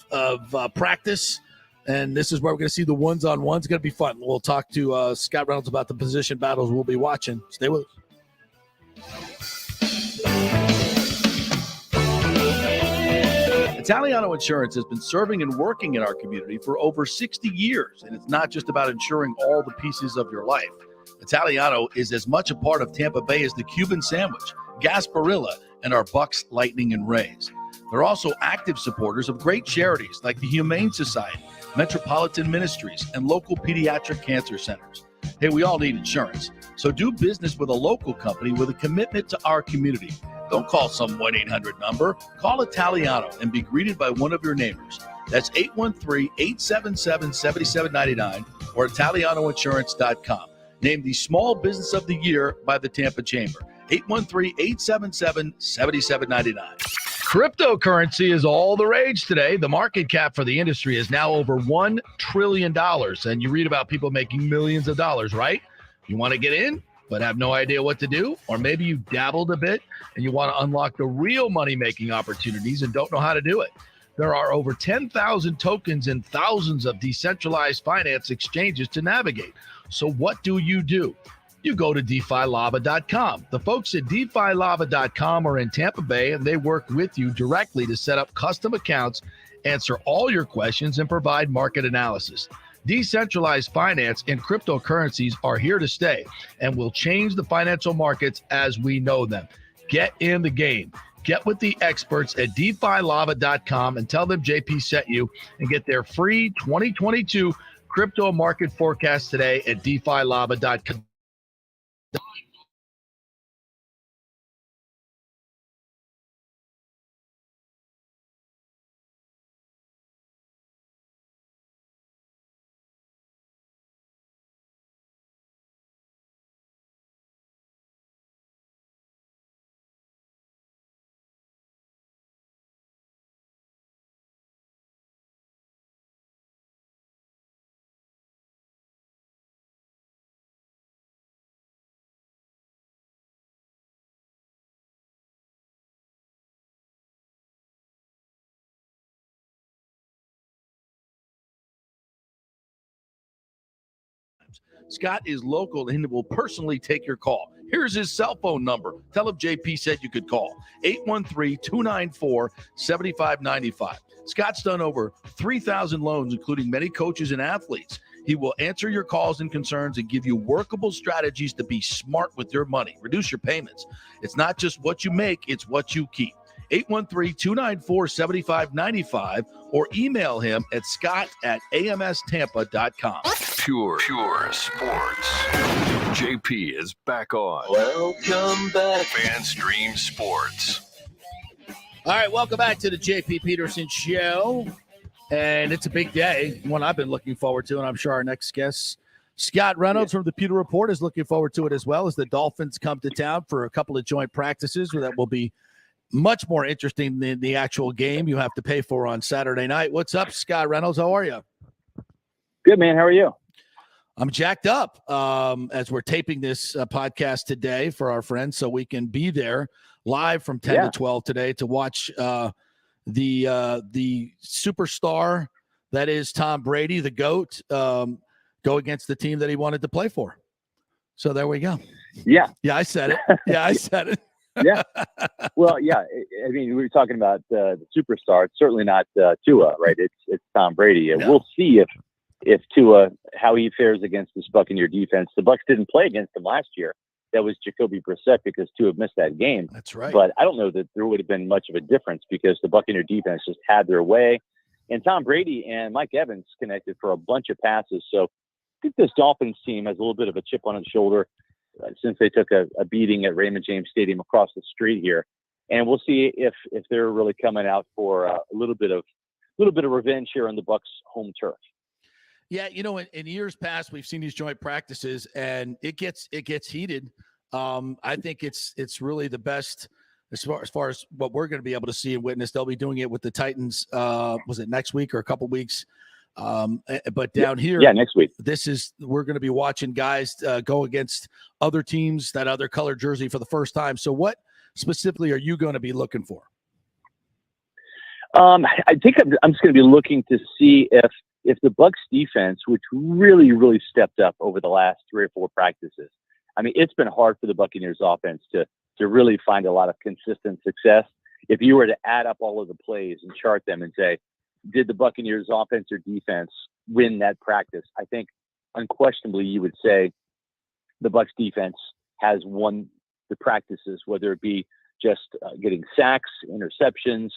practice, and this is where we're going to see the ones-on-ones. It's going to be fun. We'll talk to Scott Reynolds about the position battles we'll be watching. Stay with us. Italiano Insurance has been serving and working in our community for over 60 years, and it's not just about insuring all the pieces of your life. Italiano is as much a part of Tampa Bay as the Cuban sandwich, Gasparilla, and our Bucs, Lightning, and Rays. They're also active supporters of great charities like the Humane Society, Metropolitan Ministries, and local pediatric cancer centers. Hey, we all need insurance, so do business with a local company with a commitment to our community. Don't call some 1-800 number. Call Italiano and be greeted by one of your neighbors. That's 813-877-7799 or ItalianoInsurance.com. Named the Small Business of the Year by the Tampa Chamber. 813-877-7799. Cryptocurrency is all the rage today. The market cap for the industry is now over $1 trillion. And you read about people making millions of dollars, right? You want to get in, but have no idea what to do? Or maybe you dabbled a bit and you want to unlock the real money-making opportunities and don't know how to do it. There are over 10,000 tokens and thousands of decentralized finance exchanges to navigate. So what do? You go to DeFiLava.com. The folks at DeFiLava.com are in Tampa Bay, and they work with you directly to set up custom accounts, answer all your questions, and provide market analysis. Decentralized finance and cryptocurrencies are here to stay and will change the financial markets as we know them. Get in the game. Get with the experts at DeFiLava.com and tell them JP sent you and get their free 2022 crypto market forecast today at DeFiLava.com. Scott is local and will personally take your call. Here's his cell phone number. Tell him JP said you could call. 813-294-7595. Scott's done over 3,000 loans, including many coaches and athletes. He will answer your calls and concerns and give you workable strategies to be smart with your money. Reduce your payments. It's not just what you make, it's what you keep. 813-294-7595 or email him at scott@amstampa.com. Pure sports. JP is back on. Welcome back. FanStream Sports. All right, welcome back to the JP Peterson Show. And it's a big day, one I've been looking forward to, and I'm sure our next guest, Scott Reynolds from the Pewter Report, is looking forward to it as well, as the Dolphins come to town for a couple of joint practices that will be much more interesting than the actual game you have to pay for on Saturday night. What's up, Scott Reynolds? How are you? Good, man. How are you? I'm jacked up as we're taping this podcast today for our friends, so we can be there live from 10 to 12 today to watch the superstar that is Tom Brady, the GOAT, go against the team that he wanted to play for. So there we go. Yeah. Yeah, I said it. Yeah, I said it. Yeah. Well, yeah. I mean, we were talking about the superstar. It's certainly not Tua, right? It's Tom Brady. And we'll see if Tua, how he fares against this Buccaneer defense. The Bucs didn't play against him last year. That was Jacoby Brissett because Tua missed that game. That's right. But I don't know that there would have been much of a difference because the Buccaneer defense just had their way. And Tom Brady and Mike Evans connected for a bunch of passes. So I think this Dolphins team has a little bit of a chip on its shoulder since they took a beating at Raymond James Stadium across the street here. And we'll see if they're really coming out for a little bit of revenge here on the Bucs home turf. Yeah, you know, in years past, we've seen these joint practices, and it gets heated. I think it's really the best as far as what we're going to be able to see and witness. They'll be doing it with the Titans. Was it next week or a couple weeks But down here, next week, we're going to be watching guys go against other teams, that other color jersey for the first time. So what specifically are you going to be looking for? I think I'm just going to be looking to see if the Bucs defense, which really, really stepped up over the last 3 or 4 practices. I mean, it's been hard for the Buccaneers offense to really find a lot of consistent success. If you were to add up all of the plays and chart them and say, did the Buccaneers offense or defense win that practice? I think unquestionably you would say the Bucs defense has won the practices, whether it be just getting sacks, interceptions,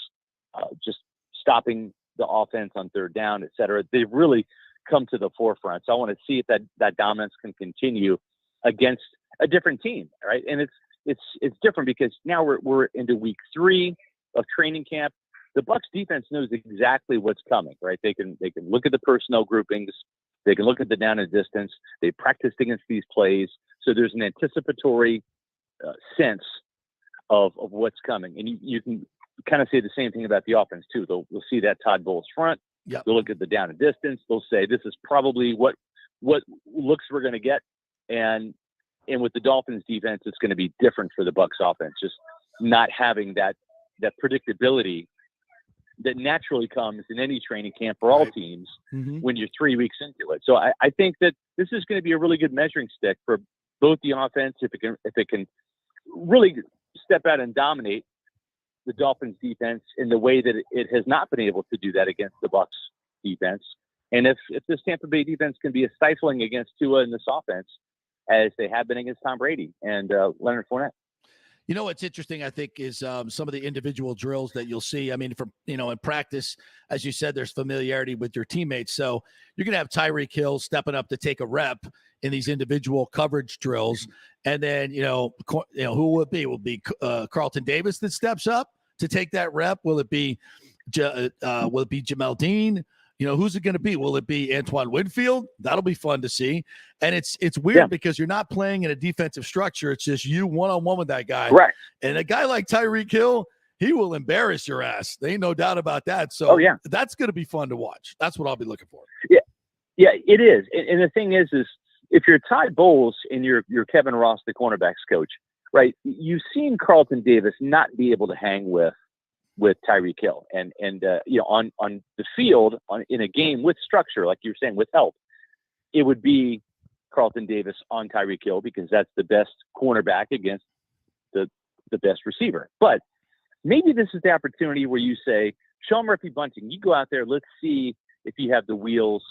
just stopping the offense on third down, et cetera. They've really come to the forefront. So I want to see if that dominance can continue against a different team, right? And it's different because now we're into week 3 of training camp. The Bucs defense knows exactly what's coming, right? They can look at the personnel groupings, they can look at the down and distance. They practiced against these plays, so there's an anticipatory sense of what's coming, and you can kind of say the same thing about the offense too. They'll see that Todd Bowles front. Yep. They'll look at the down and distance. They'll say this is probably what looks we're going to get, and with the Dolphins defense, it's going to be different for the Bucs offense, just not having that predictability that naturally comes in any training camp for all teams when you're 3 weeks into it. So I think that this is going to be a really good measuring stick for both the offense, if it can really step out and dominate the Dolphins defense in the way that it has not been able to do that against the Bucs defense. And if this Tampa Bay defense can be as stifling against Tua in this offense as they have been against Tom Brady and Leonard Fournette. You know, what's interesting, I think, is some of the individual drills that you'll see. I mean, in practice, as you said, there's familiarity with your teammates. So you're going to have Tyreek Hill stepping up to take a rep in these individual coverage drills. And then, who will it be? Will it be Carlton Davis that steps up to take that rep? Will it be Jamel Dean? Who's it going to be? Will it be Antoine Winfield? That'll be fun to see. And it's weird because you're not playing in a defensive structure. It's just you one-on-one with that guy. Right. And a guy like Tyreek Hill, he will embarrass your ass. There ain't no doubt about that. So that's going to be fun to watch. That's what I'll be looking for. Yeah, it is. And the thing is if you're Todd Bowles and you're Kevin Ross, the cornerbacks coach, right, you've seen Carlton Davis not be able to hang with Tyreek Hill and on the field in a game with structure, like you're saying, with help, it would be Carlton Davis on Tyreek Hill because that's the best cornerback against the best receiver. But maybe this is the opportunity where you say, Sean Murphy-Bunting, you go out there, let's see if you have the wheels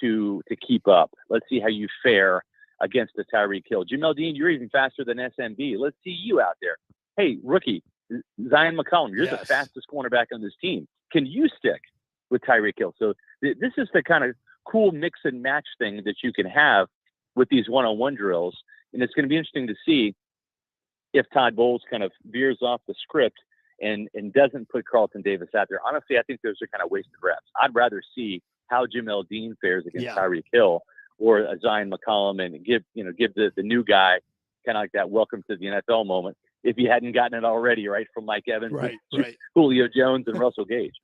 to keep up. Let's see how you fare against the Tyreek Hill. Jamel Dean, you're even faster than SMB. Let's see you out there. Hey, rookie, Zion McCollum, you're the fastest cornerback on this team. Can you stick with Tyreek Hill? So this is the kind of cool mix and match thing that you can have with these one-on-one drills. And it's going to be interesting to see if Todd Bowles kind of veers off the script and doesn't put Carlton Davis out there. Honestly, I think those are kind of wasted reps. I'd rather see how Jamel Dean fares against Tyreek Hill or a Zion McCollum and give the new guy kind of like that welcome to the NFL moment, if you hadn't gotten it already, right, from Mike Evans, right. Julio Jones, and Russell Gage.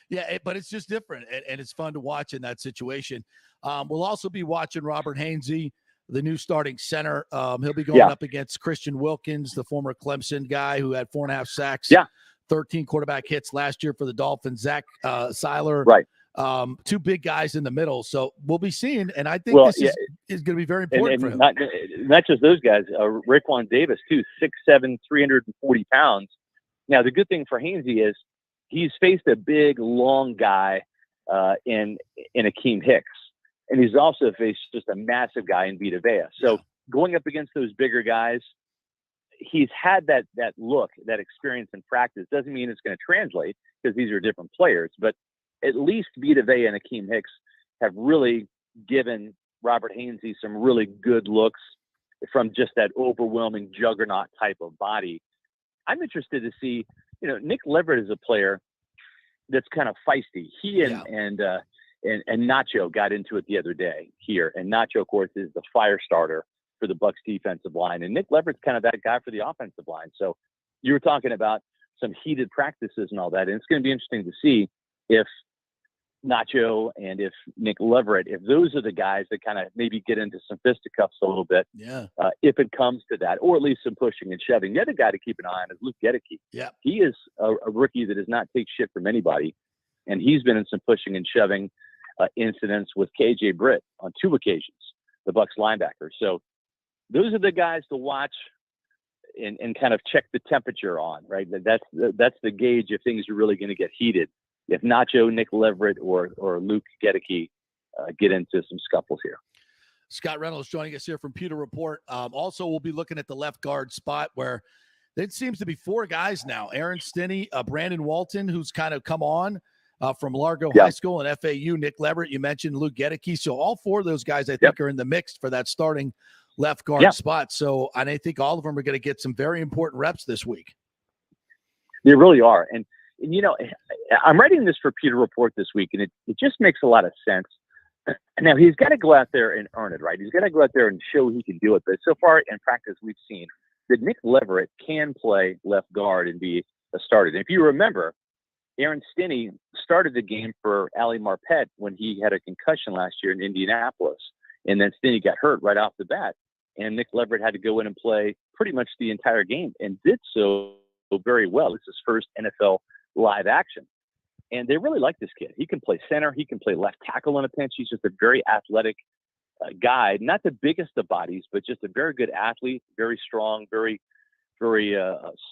Yeah, but it's just different, and it's fun to watch in that situation. We'll also be watching Robert Hainsey, the new starting center. He'll be going up against Christian Wilkins, the former Clemson guy who had 4.5 sacks, 13 quarterback hits last year for the Dolphins. Zach Seiler, right. Two big guys in the middle. So we'll be seeing, and I think this is going to be very important for him. Not just those guys, Raekwon Davis, too, 6'7", 340 pounds. Now, the good thing for Hainsey is he's faced a big, long guy in Akeem Hicks, and he's also faced just a massive guy in Vita Vea. So going up against those bigger guys, he's had that look, that experience in practice. Doesn't mean it's going to translate because these are different players, but at least Vita Vea and Akeem Hicks have really given Robert Hainsey some really good looks from just that overwhelming juggernaut type of body. I'm interested to see, Nick Leverett is a player that's kind of feisty. He and Nacho got into it the other day here. And Nacho, of course, is the fire starter for the Bucs defensive line. And Nick Leverett's kind of that guy for the offensive line. So you were talking about some heated practices and all that. And it's going to be interesting to see if Nacho and if Nick Leverett, if those are the guys that kind of maybe get into some fisticuffs a little bit, if it comes to that, or at least some pushing and shoving. The other guy to keep an eye on is Luke Gedeke. Yeah, he is a rookie that does not take shit from anybody, and he's been in some pushing and shoving incidents with KJ Britt on 2 occasions, the Bucs linebacker. So those are the guys to watch and kind of check the temperature on, right? That's the gauge if things are really going to get heated. If Nacho, Nick Leverett, or Luke Gedeke get into some scuffles here. Scott Reynolds joining us here from Pewter Report. Also, we'll be looking at the left guard spot where it seems to be 4 guys now. Aaron Stinney, Brandon Walton, who's kind of come on from Largo High School and FAU. Nick Leverett, you mentioned Luke Gedeke. So all 4 of those guys, I think, are in the mix for that starting left guard spot. So I think all of them are going to get some very important reps this week. They really are. And you know, I'm writing this for Pewter Report this week, and it just makes a lot of sense. Now, he's got to go out there and earn it, right? He's got to go out there and show he can do it. But so far in practice, we've seen that Nick Leverett can play left guard and be a starter. And if you remember, Aaron Stinney started the game for Ali Marpet when he had a concussion last year in Indianapolis. And then Stinney got hurt right off the bat. And Nick Leverett had to go in and play pretty much the entire game and did so very well. It's his first NFL live action. And they really like this kid. He can play center. He can play left tackle on a pinch. He's just a very athletic guy. Not the biggest of bodies, but just a very good athlete, very strong, very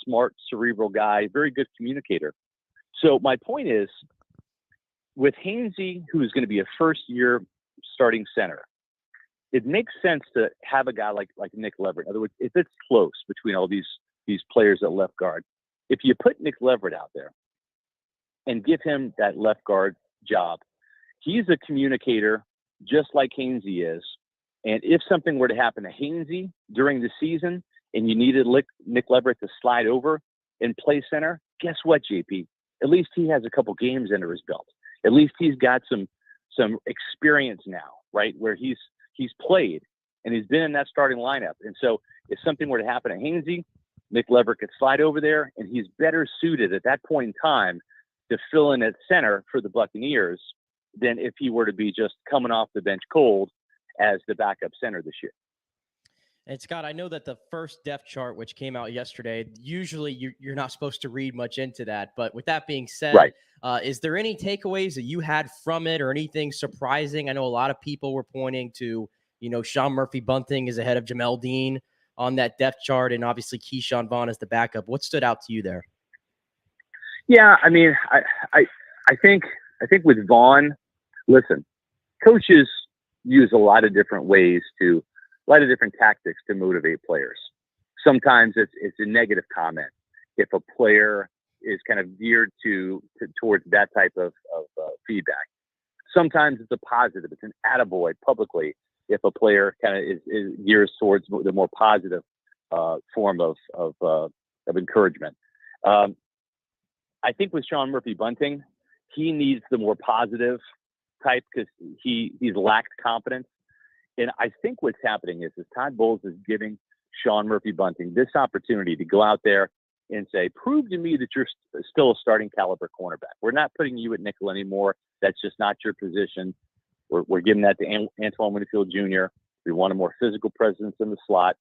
smart, cerebral guy, very good communicator. So my point is, with Hainsey, who is going to be a first-year starting center, it makes sense to have a guy like Nick Leverett. In other words, if it's close between all these players at left guard, if you put Nick Leverett out there and give him that left guard job, he's a communicator just like Hainsey is. And if something were to happen to Hainsey during the season and you needed Nick Leverett to slide over and play center, guess what, JP? At least he has a couple games under his belt. At least he's got some experience now, right? Where he's played and he's been in that starting lineup. And so if something were to happen to Hainsey, Nick Leverett could slide over there, and he's better suited at that point in time to fill in at center for the Buccaneers than if he were to be just coming off the bench cold as the backup center this year. And Scott, I know that the first depth chart, which came out yesterday, usually you're not supposed to read much into that. But with that being said, is there any takeaways that you had from it or anything surprising? I know a lot of people were pointing to, Sean Murphy-Bunting is ahead of Jamel Dean on that depth chart, and obviously Keyshawn Vaughn as the backup. What stood out to you there? Yeah, I mean, I think with Vaughn, listen, coaches use a lot of different tactics to motivate players. Sometimes it's a negative comment if a player is kind of geared towards that type of feedback. Sometimes it's a positive. It's an attaboy publicly if a player kind of is gears towards the more positive form of encouragement. I think with Sean Murphy-Bunting, he needs the more positive type because he's lacked confidence. And I think what's happening is Todd Bowles is giving Sean Murphy-Bunting this opportunity to go out there and say, prove to me that you're still a starting caliber cornerback. We're not putting you at nickel anymore. That's just not your position. We're giving that to Antoine Winfield Jr. We want a more physical presence in the slot.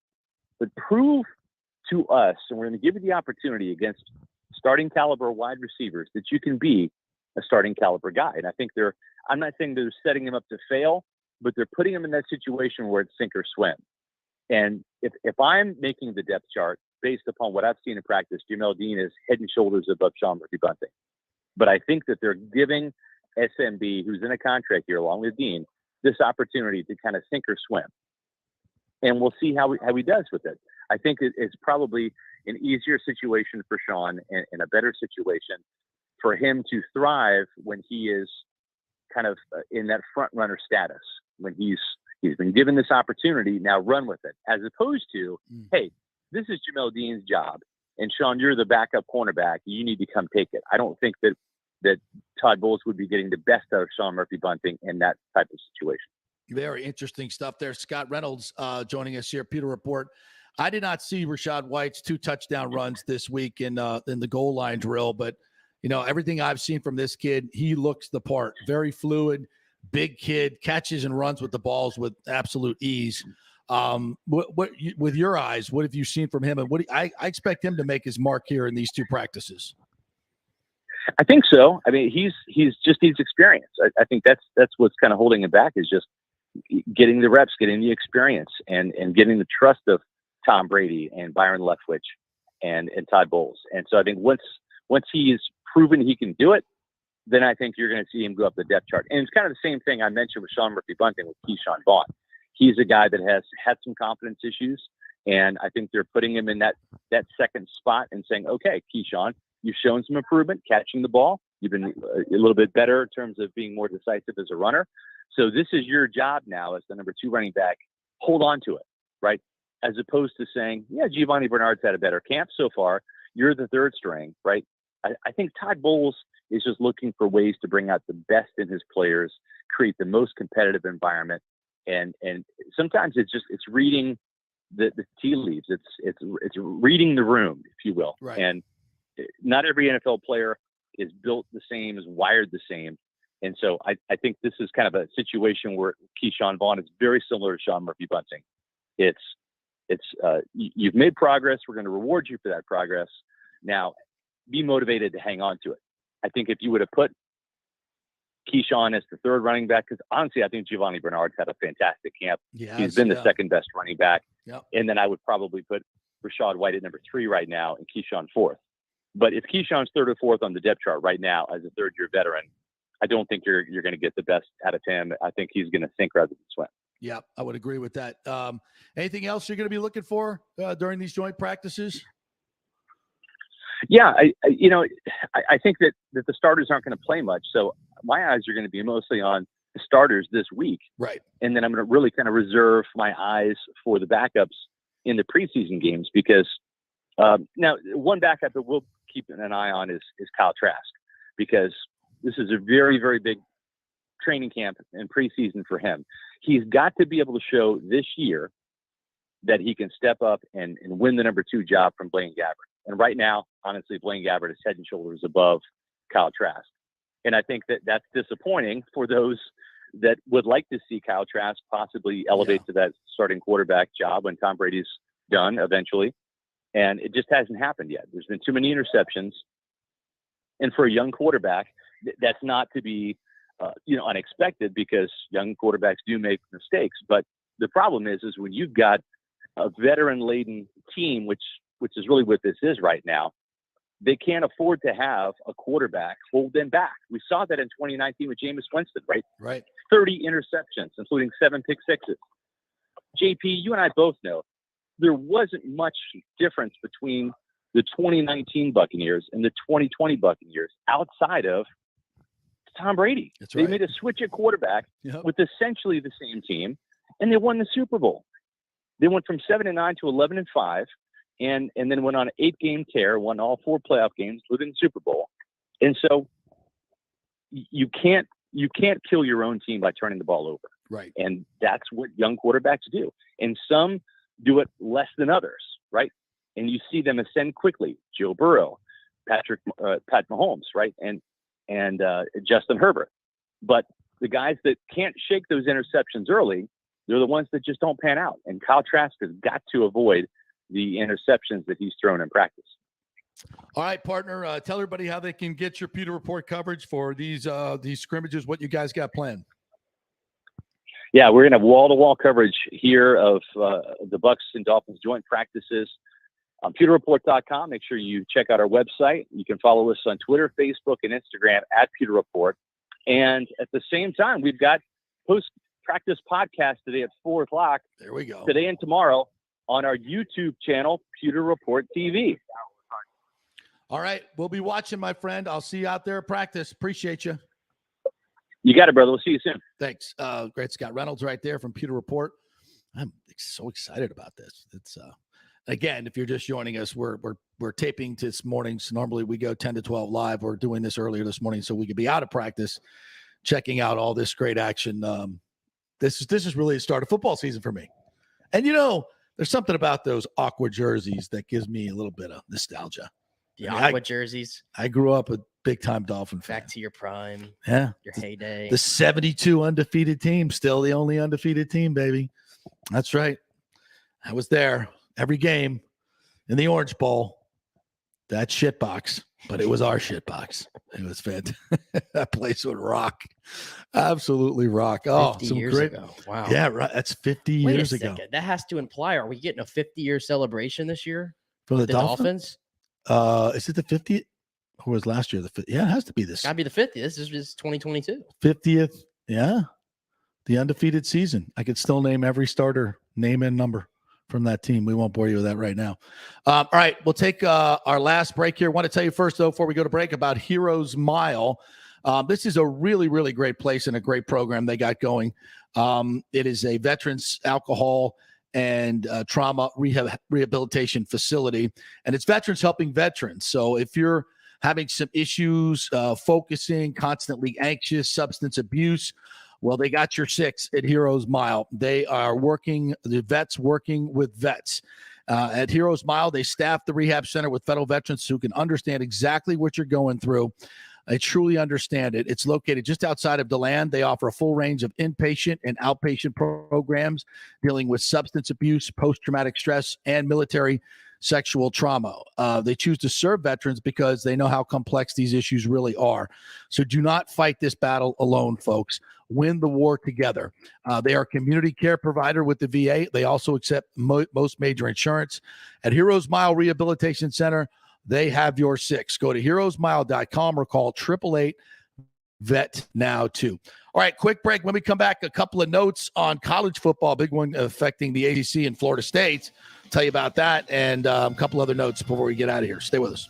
But prove to us, and we're going to give you the opportunity against starting caliber wide receivers, that you can be a starting caliber guy. And I think I'm not saying they're setting him up to fail, but they're putting him in that situation where it's sink or swim. And if I'm making the depth chart based upon what I've seen in practice, Jamel Dean is head and shoulders above Sean Murphy-Bunting. But I think that they're giving SMB, who's in a contract year along with Dean, this opportunity to kind of sink or swim. And we'll see how he does with it. I think it's probably an easier situation for Sean and a better situation for him to thrive when he is kind of in that front runner status, when he's been given this opportunity, now run with it, as opposed to, hey, this is Jamel Dean's job, and Sean, you're the backup cornerback. You need to come take it. I don't think that Todd Bowles would be getting the best out of Sean Murphy-Bunting in that type of situation. Very interesting stuff there. Scott Reynolds joining us here, Pewter Report. I did not see Rachaad White's 2 touchdown runs this week in the goal line drill, but everything I've seen from this kid, he looks the part. Very fluid, big kid, catches and runs with the balls with absolute ease. With your eyes, what have you seen from him? And I expect him to make his mark here in these 2 practices. I think so. I mean, he's just needs experience. I think that's what's kind of holding him back, is just getting the reps, getting the experience, and getting the trust of Tom Brady and Byron Leftwich and Todd Bowles. And so I think once he's proven he can do it, then I think you're going to see him go up the depth chart. And it's kind of the same thing I mentioned with Sean Murphy-Bunting with Keyshawn Vaughn. He's a guy that has had some confidence issues, and I think they're putting him in that second spot and saying, okay, Keyshawn, you've shown some improvement catching the ball. You've been a little bit better in terms of being more decisive as a runner. So this is your job now as the number 2 running back. Hold on to it, right? As opposed to saying, yeah, Giovanni Bernard's had a better camp so far. You're the 3rd string, right? I think Todd Bowles is just looking for ways to bring out the best in his players, create the most competitive environment. And sometimes it's reading the tea leaves. It's reading the room, if you will. Right. And not every NFL player is built the same, is wired the same. And so I think this is kind of a situation where Keyshawn Vaughn is very similar to Sean Murphy-Bunting. You've made progress. We're going to reward you for that progress. Now, be motivated to hang on to it. I think if you would have put Keyshawn as the 3rd running back, because honestly, I think Giovanni Bernard's had a fantastic camp. He's been the 2nd best running back. Yep. And then I would probably put Rachaad White at number 3 right now and Keyshawn 4th. But if Keyshawn's 3rd or 4th on the depth chart right now as a 3rd-year veteran, I don't think you're going to get the best out of him. I think he's going to sink rather than swim. Yeah, I would agree with that. Anything else you're going to be looking for during these joint practices? Yeah, I think that the starters aren't going to play much. So my eyes are going to be mostly on the starters this week. Right. And then I'm going to really kind of reserve my eyes for the backups in the preseason games, because now one backup that we'll keep an eye on is Kyle Trask, because this is a very, very big training camp and preseason for him. He's got to be able to show this year that he can step up and win the number 2 job from Blaine Gabbert. And right now, honestly, Blaine Gabbert is head and shoulders above Kyle Trask. And I think that that's disappointing for those that would like to see Kyle Trask possibly elevate to that starting quarterback job when Tom Brady's done eventually. And it just hasn't happened yet. There's been too many interceptions. And for a young quarterback, that's not to be unexpected, because young quarterbacks do make mistakes. But the problem is when you've got a veteran-laden team, which is really what this is right now, they can't afford to have a quarterback hold them back. We saw that in 2019 with Jameis Winston, right? Right. 30 interceptions, including 7 pick sixes. JP, you and I both know there wasn't much difference between the 2019 Buccaneers and the 2020 Buccaneers outside of Tom Brady. That's right. They made a switch at quarterback with essentially the same team, and they won the Super Bowl. They went from 7-9 to 11-5, and then went on an 8-game tear, won all 4 playoff games, including the Super Bowl. And so you can't kill your own team by turning the ball over. Right. And that's what young quarterbacks do. And some do it less than others, right? And you see them ascend quickly. Joe Burrow, Pat Mahomes, right? And Justin Herbert. But the guys that can't shake those interceptions early, they're the ones that just don't pan out. And Kyle Trask has got to avoid the interceptions that he's thrown in practice. All right, partner, tell everybody how they can get your Pewter Report coverage for these scrimmages, what you guys got planned. Yeah, we're going to have wall-to-wall coverage here of the Bucs and Dolphins joint practices on PewterReport.com. Make sure you check out our website. You can follow us on Twitter, Facebook, and Instagram at Pewter Report. And at the same time, we've got post-practice podcast today at 4 o'clock. There we go. Today and tomorrow on our YouTube channel, Pewter Report TV. All right. We'll be watching, my friend. I'll see you out there at practice. Appreciate you. You got it, brother. We'll see you soon. Thanks. Great Scott Reynolds right there from Pewter Report. I'm so excited about this. It's again, if you're just joining us, we're taping this morning. So normally we go 10 to 12 live. We're doing this earlier this morning so we could be out of practice, checking out all this great action. This is really the start of football season for me. And there's something about those aqua jerseys that gives me a little bit of nostalgia. Aqua jerseys. I grew up a big time Dolphin fan. Back to your prime. Yeah. Your heyday. The 72 undefeated team, still the only undefeated team, baby. That's right. I was there every game in the Orange Bowl. That shit box, but it was our shit box. It was fantastic. That place would rock. Absolutely rock. Oh, 50 some years great ago. Wow. Yeah, right. That's 50 Wait years a ago. second. That has to imply, are we getting a 50-year celebration this year? From the Dolphins? Is it the 50th? Or was last year the 50th? Yeah, it has to be this. Got to be the 50th. This is 2022. 50th. Yeah. The undefeated season. I could still name every starter, name and number from that team. We won't bore you with that right now. All right. We'll take our last break here. I want to tell you first, though, before we go to break, about Heroes Mile. This is a really, really great place and a great program they got going. It is a veterans alcohol and trauma rehabilitation facility, and it's veterans helping veterans. So if you're having some issues, focusing, constantly anxious, substance abuse, well, they got your six at Heroes Mile. They are the vets working with vets. At Heroes Mile, they staff the rehab center with fellow veterans who can understand exactly what you're going through. I truly understand it. It's located just outside of DeLand. They offer a full range of inpatient and outpatient programs dealing with substance abuse, post-traumatic stress, and military sexual trauma. They choose to serve veterans because they know how complex these issues really are. So do not fight this battle alone, folks. Win the war together. They are a community care provider with the VA. They also accept most major insurance. At Heroes Mile Rehabilitation Center, they have your six. Go to heroesmile.com or call 888-VET now too. All right, quick break. When we come back, a couple of notes on college football, big one affecting the ACC and Florida State. I'll tell you about that and a couple other notes before we get out of here. Stay with us.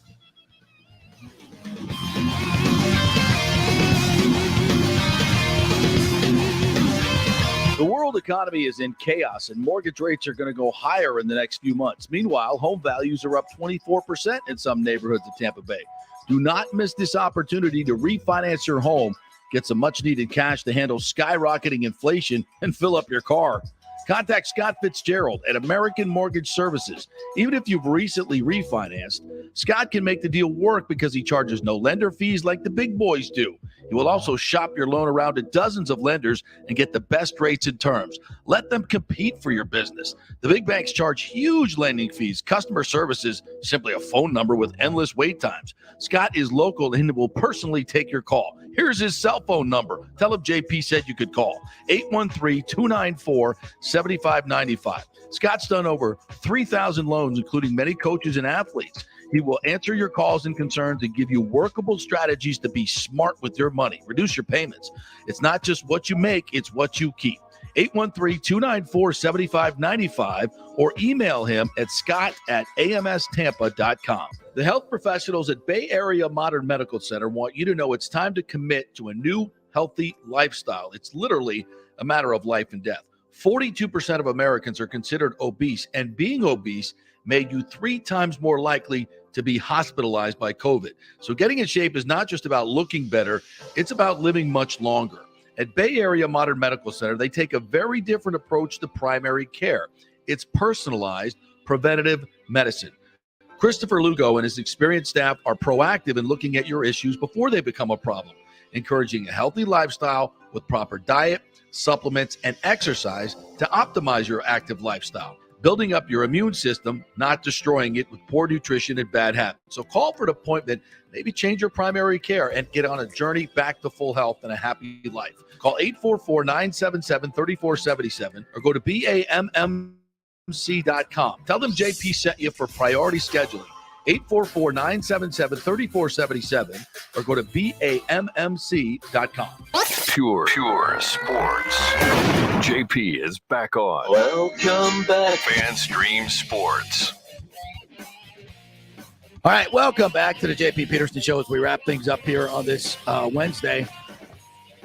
The world economy is in chaos, and mortgage rates are going to go higher in the next few months. Meanwhile, home values are up 24% in some neighborhoods of Tampa Bay. Do not miss this opportunity to refinance your home, get some much-needed cash to handle skyrocketing inflation, and fill up your car. Contact Scott Fitzgerald at American Mortgage Services. Even if you've recently refinanced, Scott can make the deal work because he charges no lender fees like the big boys do. He will also shop your loan around to dozens of lenders and get the best rates and terms. Let them compete for your business. The big banks charge huge lending fees. Customer service is simply a phone number with endless wait times. Scott is local and will personally take your call. Here's his cell phone number. Tell him JP said you could call. 813-294-7595. Scott's done over 3,000 loans, including many coaches and athletes. He will answer your calls and concerns and give you workable strategies to be smart with your money. Reduce your payments. It's not just what you make, it's what you keep. 813-294-7595 or email him at scott@amstampa.com. The health professionals at Bay Area Modern Medical Center want you to know it's time to commit to a new healthy lifestyle. It's literally a matter of life and death. 42% of Americans are considered obese, and being obese made you 3 times more likely to be hospitalized by COVID. So getting in shape is not just about looking better, it's about living much longer. At Bay Area Modern Medical Center, they take a very different approach to primary care. It's personalized, preventative medicine. Christopher Lugo and his experienced staff are proactive in looking at your issues before they become a problem, encouraging a healthy lifestyle with proper diet, supplements, and exercise to optimize your active lifestyle, building up your immune system, not destroying it with poor nutrition and bad habits. So call for an appointment, maybe change your primary care, and get on a journey back to full health and a happy life. Call 844-977-3477 or go to BAMMC.com. Tell them JP sent you for priority scheduling. 844-977-3477 or go to BAMMC.com. Pure Sports. JP is back on. Welcome back. FanStream Sports. All right, welcome back to the JP Peterson Show as we wrap things up here on this Wednesday.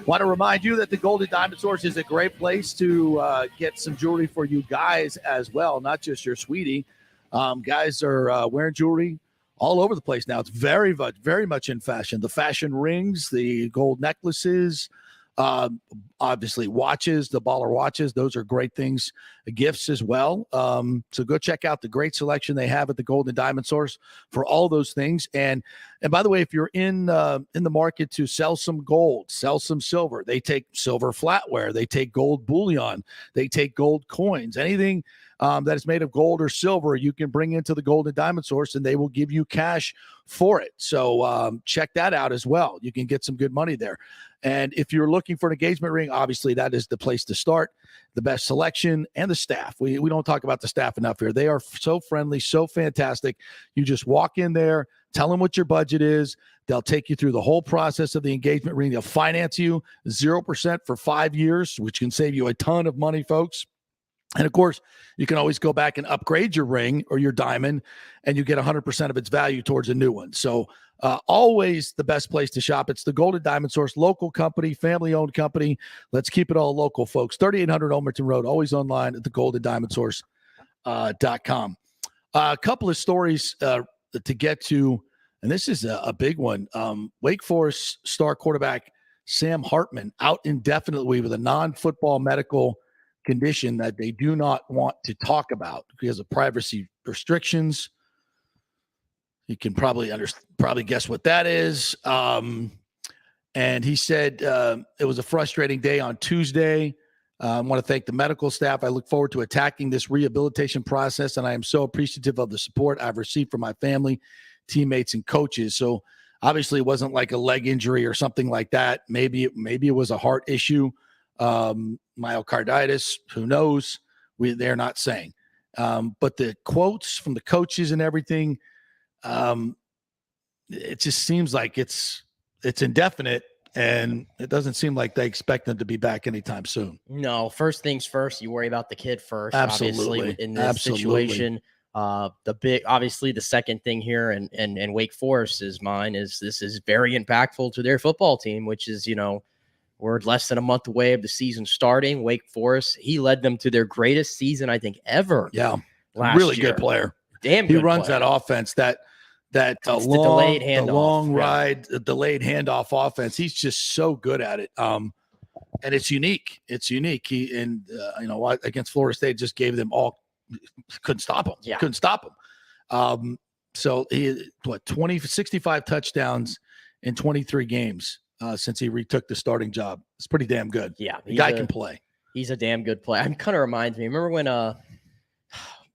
Want to remind you that the Golden Diamond Source is a great place to get some jewelry for you guys as well, not just your sweetie. Guys are wearing jewelry all over the place now. It's very much in fashion. The fashion rings, the gold necklaces, Obviously, watches, the baller watches, those are great things, gifts as well. So go check out the great selection they have at the Gold and Diamond Source for all those things. And by the way, if you're in the market to sell some gold, sell some silver, they take silver flatware, they take gold bullion, they take gold coins, anything that is made of gold or silver, you can bring into the Gold and Diamond Source, and they will give you cash for it. So check that out as well. You can get some good money there. And if you're looking for an engagement ring, obviously that is the place to start. The best selection and the staff. We don't talk about the staff enough here. They are so friendly, so fantastic. You just walk in there, tell them what your budget is. They'll take you through the whole process of the engagement ring. They'll finance you 0% for 5 years, which can save you a ton of money, folks. And of course, you can always go back and upgrade your ring or your diamond, and you get 100% of its value towards a new one. So always the best place to shop. It's the Gold and Diamond Source, local company, family-owned company. Let's keep it all local, folks. 3800 Olmerton Road, always online at the goldanddiamondsource.com. A couple of stories to get to, and this is a big one. Wake Forest star quarterback Sam Hartman out indefinitely with a non-football medical condition that they do not want to talk about because of privacy restrictions. You can probably guess what that is. And he said it was a frustrating day on Tuesday. I want to thank the medical staff. I look forward to attacking this rehabilitation process, and I am so appreciative of the support I've received from my family, teammates, and coaches. So obviously it wasn't like a leg injury or something like that. Maybe it was a heart issue. Myocarditis, who knows? They're not saying. But the quotes from the coaches and everything, it just seems like it's indefinite, and it doesn't seem like they expect them to be back anytime soon. No, first things first, you worry about the kid first. Absolutely. Obviously, in this situation. Obviously the second thing here and Wake Forest's mind is this is very impactful to their football team, which is, we're less than a month away of the season starting. Wake Forest, he led them to their greatest season, I think, ever. Yeah. Last really year. Good player. Damn good He runs player. that offense, that delayed handoff. The long ride, the delayed handoff offense. He's just so good at it. And it's unique. It's unique. Against Florida State, just gave them all. Couldn't stop him. Yeah. Couldn't stop him. So he 65 touchdowns in 23 games since he retook the starting job. It's pretty damn good. Yeah. The guy can play. He's a damn good player. It kind of reminds me. Remember when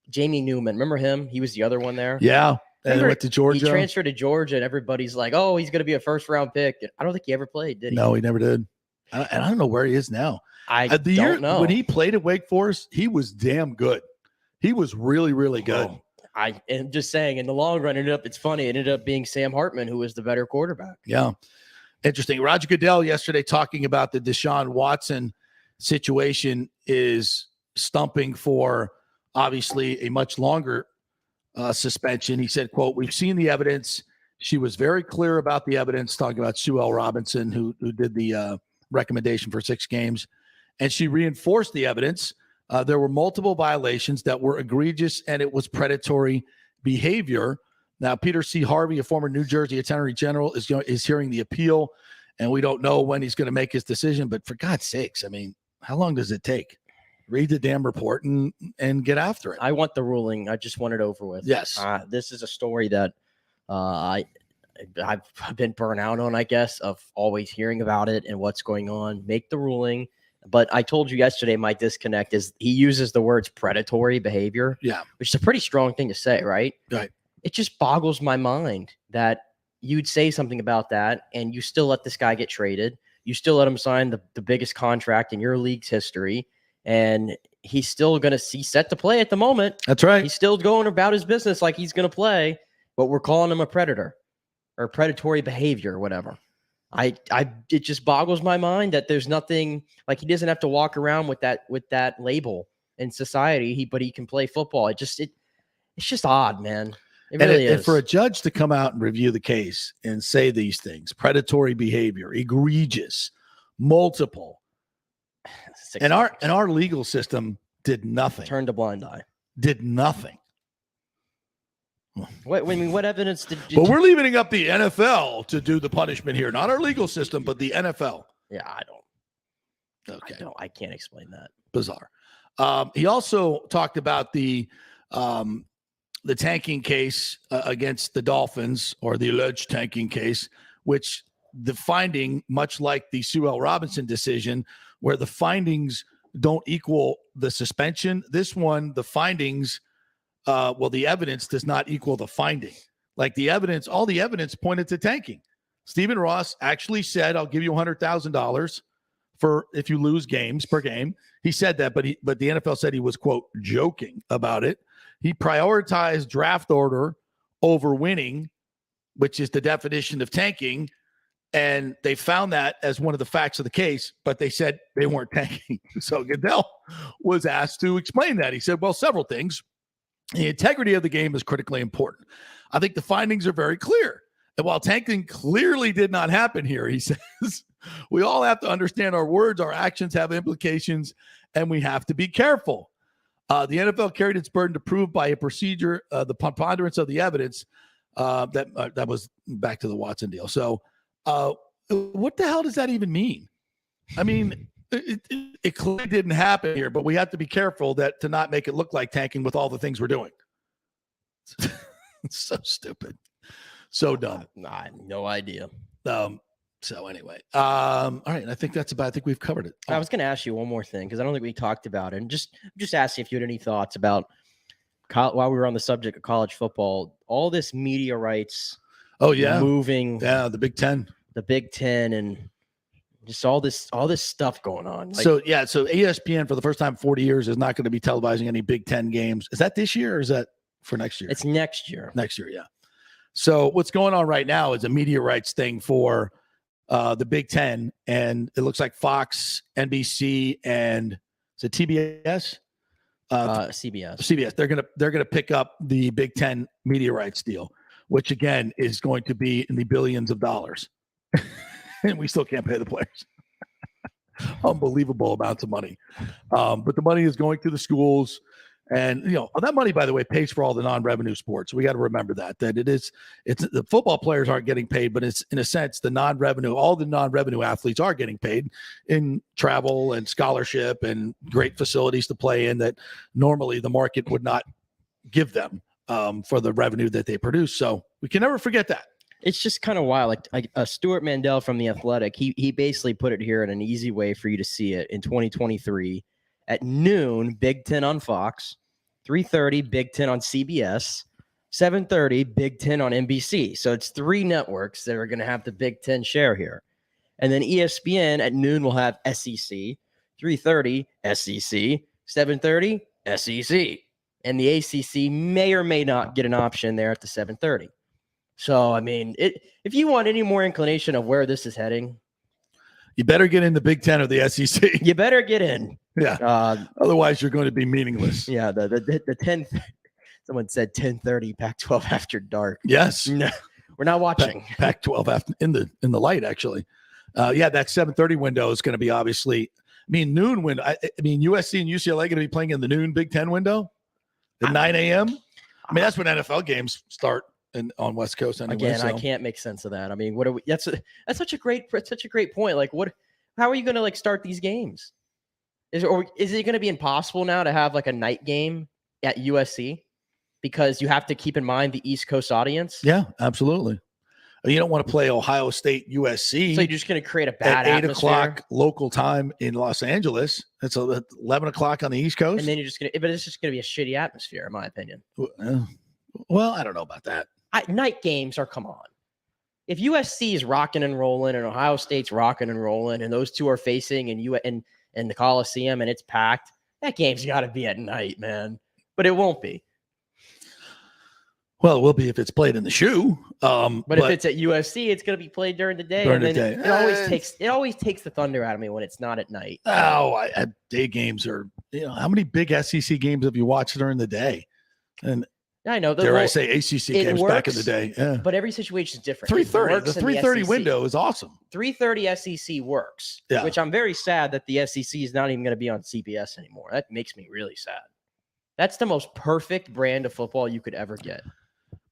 Jamie Newman, remember him? He was the other one there. Yeah. And went to Georgia. He transferred to Georgia, and everybody's like, oh, he's going to be a first-round pick. I don't think he ever played, did he? No, he never did. And I don't know where he is now. I don't know. When he played at Wake Forest, he was damn good. He was really, really good. I am just saying, in the long run, it's funny. It ended up being Sam Hartman, who was the better quarterback. Yeah. Interesting. Roger Goodell yesterday talking about the Deshaun Watson situation is stumping for obviously a much longer suspension. He said, quote, "We've seen the evidence. She was very clear about the evidence," talking about Sue L. Robinson, who did the recommendation for 6 games. And she reinforced the evidence. There were multiple violations that were egregious, and it was predatory behavior. Now, Peter C. Harvey, a former New Jersey Attorney General, is hearing the appeal, and we don't know when he's going to make his decision. But for God's sakes, I mean, how long does it take? Read the damn report and get after it. I want the ruling. I just want it over with. Yes. This is a story that I've been burnt out on, I guess, of always hearing about it and what's going on. Make the ruling. But I told you yesterday, my disconnect is he uses the words predatory behavior. Yeah. Which is a pretty strong thing to say, right? Right. It just boggles my mind that you'd say something about that and you still let this guy get traded. You still let him sign the biggest contract in your league's history. And he's still going to see set to play at the moment. That's right. He's still going about his business like he's going to play, but we're calling him a predator or predatory behavior or whatever. It just boggles my mind that there's nothing like he doesn't have to walk around with that label in society. But he can play football. It's just odd, man. It really is. And for a judge to come out and review the case and say these things, predatory behavior, egregious, multiple, and our legal system did nothing. Turned a blind eye. Did nothing. What evidence did you? But we're leaving it up the NFL to do the punishment here, not our legal system, but the NFL. Yeah, I don't. Okay. I can't explain that. Bizarre. He also talked about the tanking case against the Dolphins, or the alleged tanking case, which the finding, much like the Sue L. Robinson decision, where the findings don't equal the suspension. This one, the findings, the evidence does not equal the finding. Like all the evidence pointed to tanking. Stephen Ross actually said, "I'll give you $100,000 for if you lose games per game." He said that, but the NFL said he was, quote, joking about it. He prioritized draft order over winning, which is the definition of tanking. And they found that as one of the facts of the case, but they said they weren't tanking. So Goodell was asked to explain that. He said, well, several things. The integrity of the game is critically important. I think the findings are very clear. And while tanking clearly did not happen here, he says, we all have to understand our words, our actions have implications, and we have to be careful. The NFL carried its burden to prove by a procedure the preponderance of the evidence that was back to the Watson deal. So what the hell does that even mean? I mean, it clearly didn't happen here, but we have to be careful to not make it look like tanking with all the things we're doing. It's so stupid. So dumb. I have no idea. So anyway, all right. I think we've covered it. I was going to ask you one more thing, because I don't think we talked about it. And just ask you if you had any thoughts about, while we were on the subject of college football, all this media rights. Oh yeah. Moving. Yeah. The Big Ten, and just all this stuff going on. So ESPN for the first time in 40 years is not going to be televising any Big Ten games. Is that this year or is that for next year? It's next year. Next year. Yeah. So what's going on right now is a media rights thing for the Big Ten, and it looks like Fox, NBC, and is it TBS? CBS. CBS. They're gonna pick up the Big Ten media rights deal, which again is going to be in the billions of dollars, and we still can't pay the players. Unbelievable amounts of money, but the money is going to the schools. And, that money, by the way, pays for all the non-revenue sports. We got to remember that it's the football players aren't getting paid, but it's, in a sense, all the non-revenue athletes are getting paid in travel and scholarship and great facilities to play in that normally the market would not give them for the revenue that they produce. So we can never forget that. It's just kind of wild. Like Stuart Mandel from The Athletic, he basically put it here in an easy way for you to see it. In 2023 at noon, Big Ten on Fox, 3:30 Big Ten on CBS, 7:30 Big Ten on NBC. So it's 3 networks that are going to have the Big Ten share here. And then ESPN at noon will have SEC, 3:30 SEC, 7:30 SEC. And the ACC may or may not get an option there at the 7:30. So, I mean, if you want any more inclination of where this is heading, you better get in the Big Ten or the SEC. You better get in. Yeah. Otherwise, you're going to be meaningless. Yeah. The 10. Someone said 10:30 Pac-12 after dark. Yes. No, we're not watching Pac-12 after in the light. Actually, that 7:30 window is going to be obviously. I mean, noon window. USC and UCLA going to be playing in the noon Big Ten window at 9 a.m. I mean, that's when NFL games start on West Coast. Anyway, Again, I can't make sense of that. I mean, what are we? That's such a great point. Like, what? How are you going to start these games? Is it going to be impossible now to have a night game at USC because you have to keep in mind the East Coast audience? Yeah, absolutely. You don't want to play Ohio State USC. So you're just going to create a bad at 8 atmosphere? o'clock local time in Los Angeles. It's 11 o'clock on the East Coast. And then it's just going to be a shitty atmosphere, in my opinion. Well, I don't know about that. Night games come on. If USC is rocking and rolling and Ohio State's rocking and rolling and those two are facing in the Coliseum and it's packed, that game's got to be at night, man. But it won't be. Well, it will be if it's played in the shoe. But if it's at USC, it's going to be played during the day. It always takes the thunder out of me when it's not at night. Day games are. How many big SEC games have you watched during the day? And I know. I say ACC games back in the day? Yeah. But every situation is different. 3:30. The 3:30 window is awesome. 3:30 SEC works. Yeah. Which I'm very sad that the SEC is not even going to be on CBS anymore. That makes me really sad. That's the most perfect brand of football you could ever get.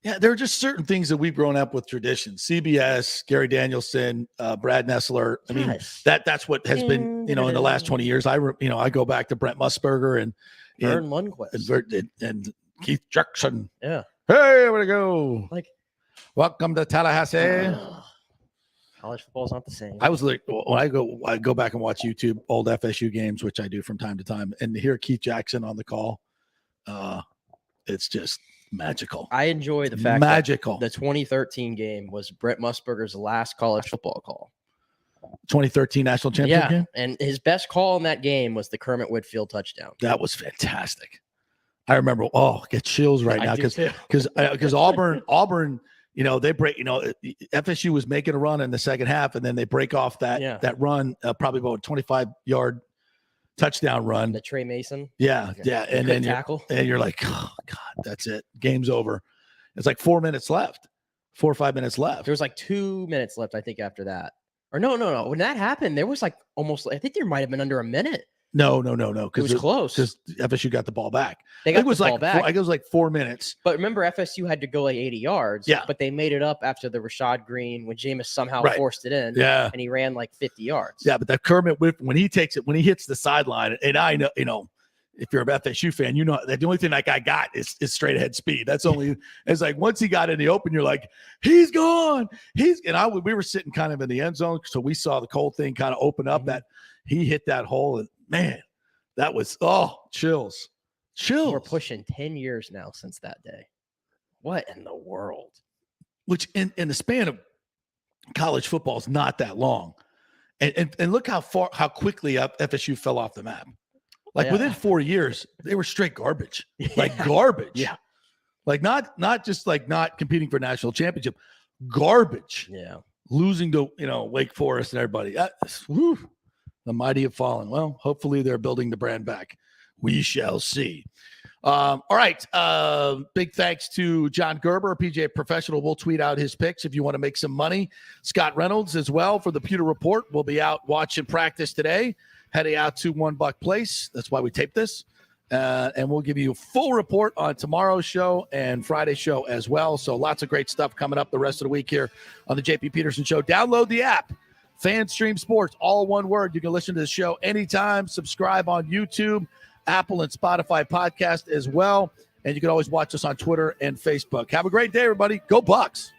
Yeah, there are just certain things that we've grown up with tradition. CBS, Gary Danielson, Brad Nessler. I mean, that's what has been, in the last 20 years. I go back to Brent Musburger and Vern Lundquist and Keith Jackson. Yeah. Hey, where to go? Like, welcome to Tallahassee. College football's not the same. I was like, when I go back and watch YouTube old FSU games, which I do from time to time, and to hear Keith Jackson on the call, it's just magical. I enjoy the fact that the 2013 game was Brent Musburger's last college football call. 2013 national championship game? And his best call in that game was the Kermit Whitfield touchdown. That was fantastic. I remember, get chills right now because Auburn, they break, FSU was making a run in the second half, and then they break off that run, probably about a 25-yard touchdown run. The Trey Mason. Yeah. And then you're like, oh God, that's it. Game's over. It's like 4 minutes left, 4 or 5 minutes left. There was like 2 minutes left, I think, after that. Or no. When that happened, there was like I think there might have been under a minute. No. It was close because FSU got the ball back. They got the ball back. I think it was like 4 minutes. But remember, FSU had to go like 80 yards. Yeah. But they made it up after the Rashad Green when Jameis somehow forced it in. Yeah. And he ran like 50 yards. Yeah, but that Kermit when he hits the sideline, and I know, if you're an FSU fan, that the only thing that guy got is straight ahead speed. That's only. It's like once he got in the open, you're like, he's gone. We were sitting kind of in the end zone, so we saw the whole thing kind of open up. That he hit that hole, and man, that was chills. We're pushing 10 years now since that day. What in the world? Which in the span of college football is not that long, and look how quickly FSU fell off the map. Like within 4 years, they were straight garbage. Like garbage. Yeah. Like not just like not competing for national championship, garbage. Yeah. Losing to Wake Forest and everybody. The mighty have fallen. Well, hopefully they're building the brand back. We shall see. All right. Big thanks to John Gerber, PGA Professional. We'll tweet out his picks if you want to make some money. Scott Reynolds as well for the Pewter Report. We'll be out watching practice today, heading out to One Buck Place. That's why we tape this. And we'll give you a full report on tomorrow's show and Friday's show as well. So lots of great stuff coming up the rest of the week here on the JP Peterson Show. Download the app, FanStream Sports, all one word. You can listen to the show anytime. Subscribe on YouTube, Apple, and Spotify podcast as well. And you can always watch us on Twitter and Facebook. Have a great day, everybody. Go Bucs.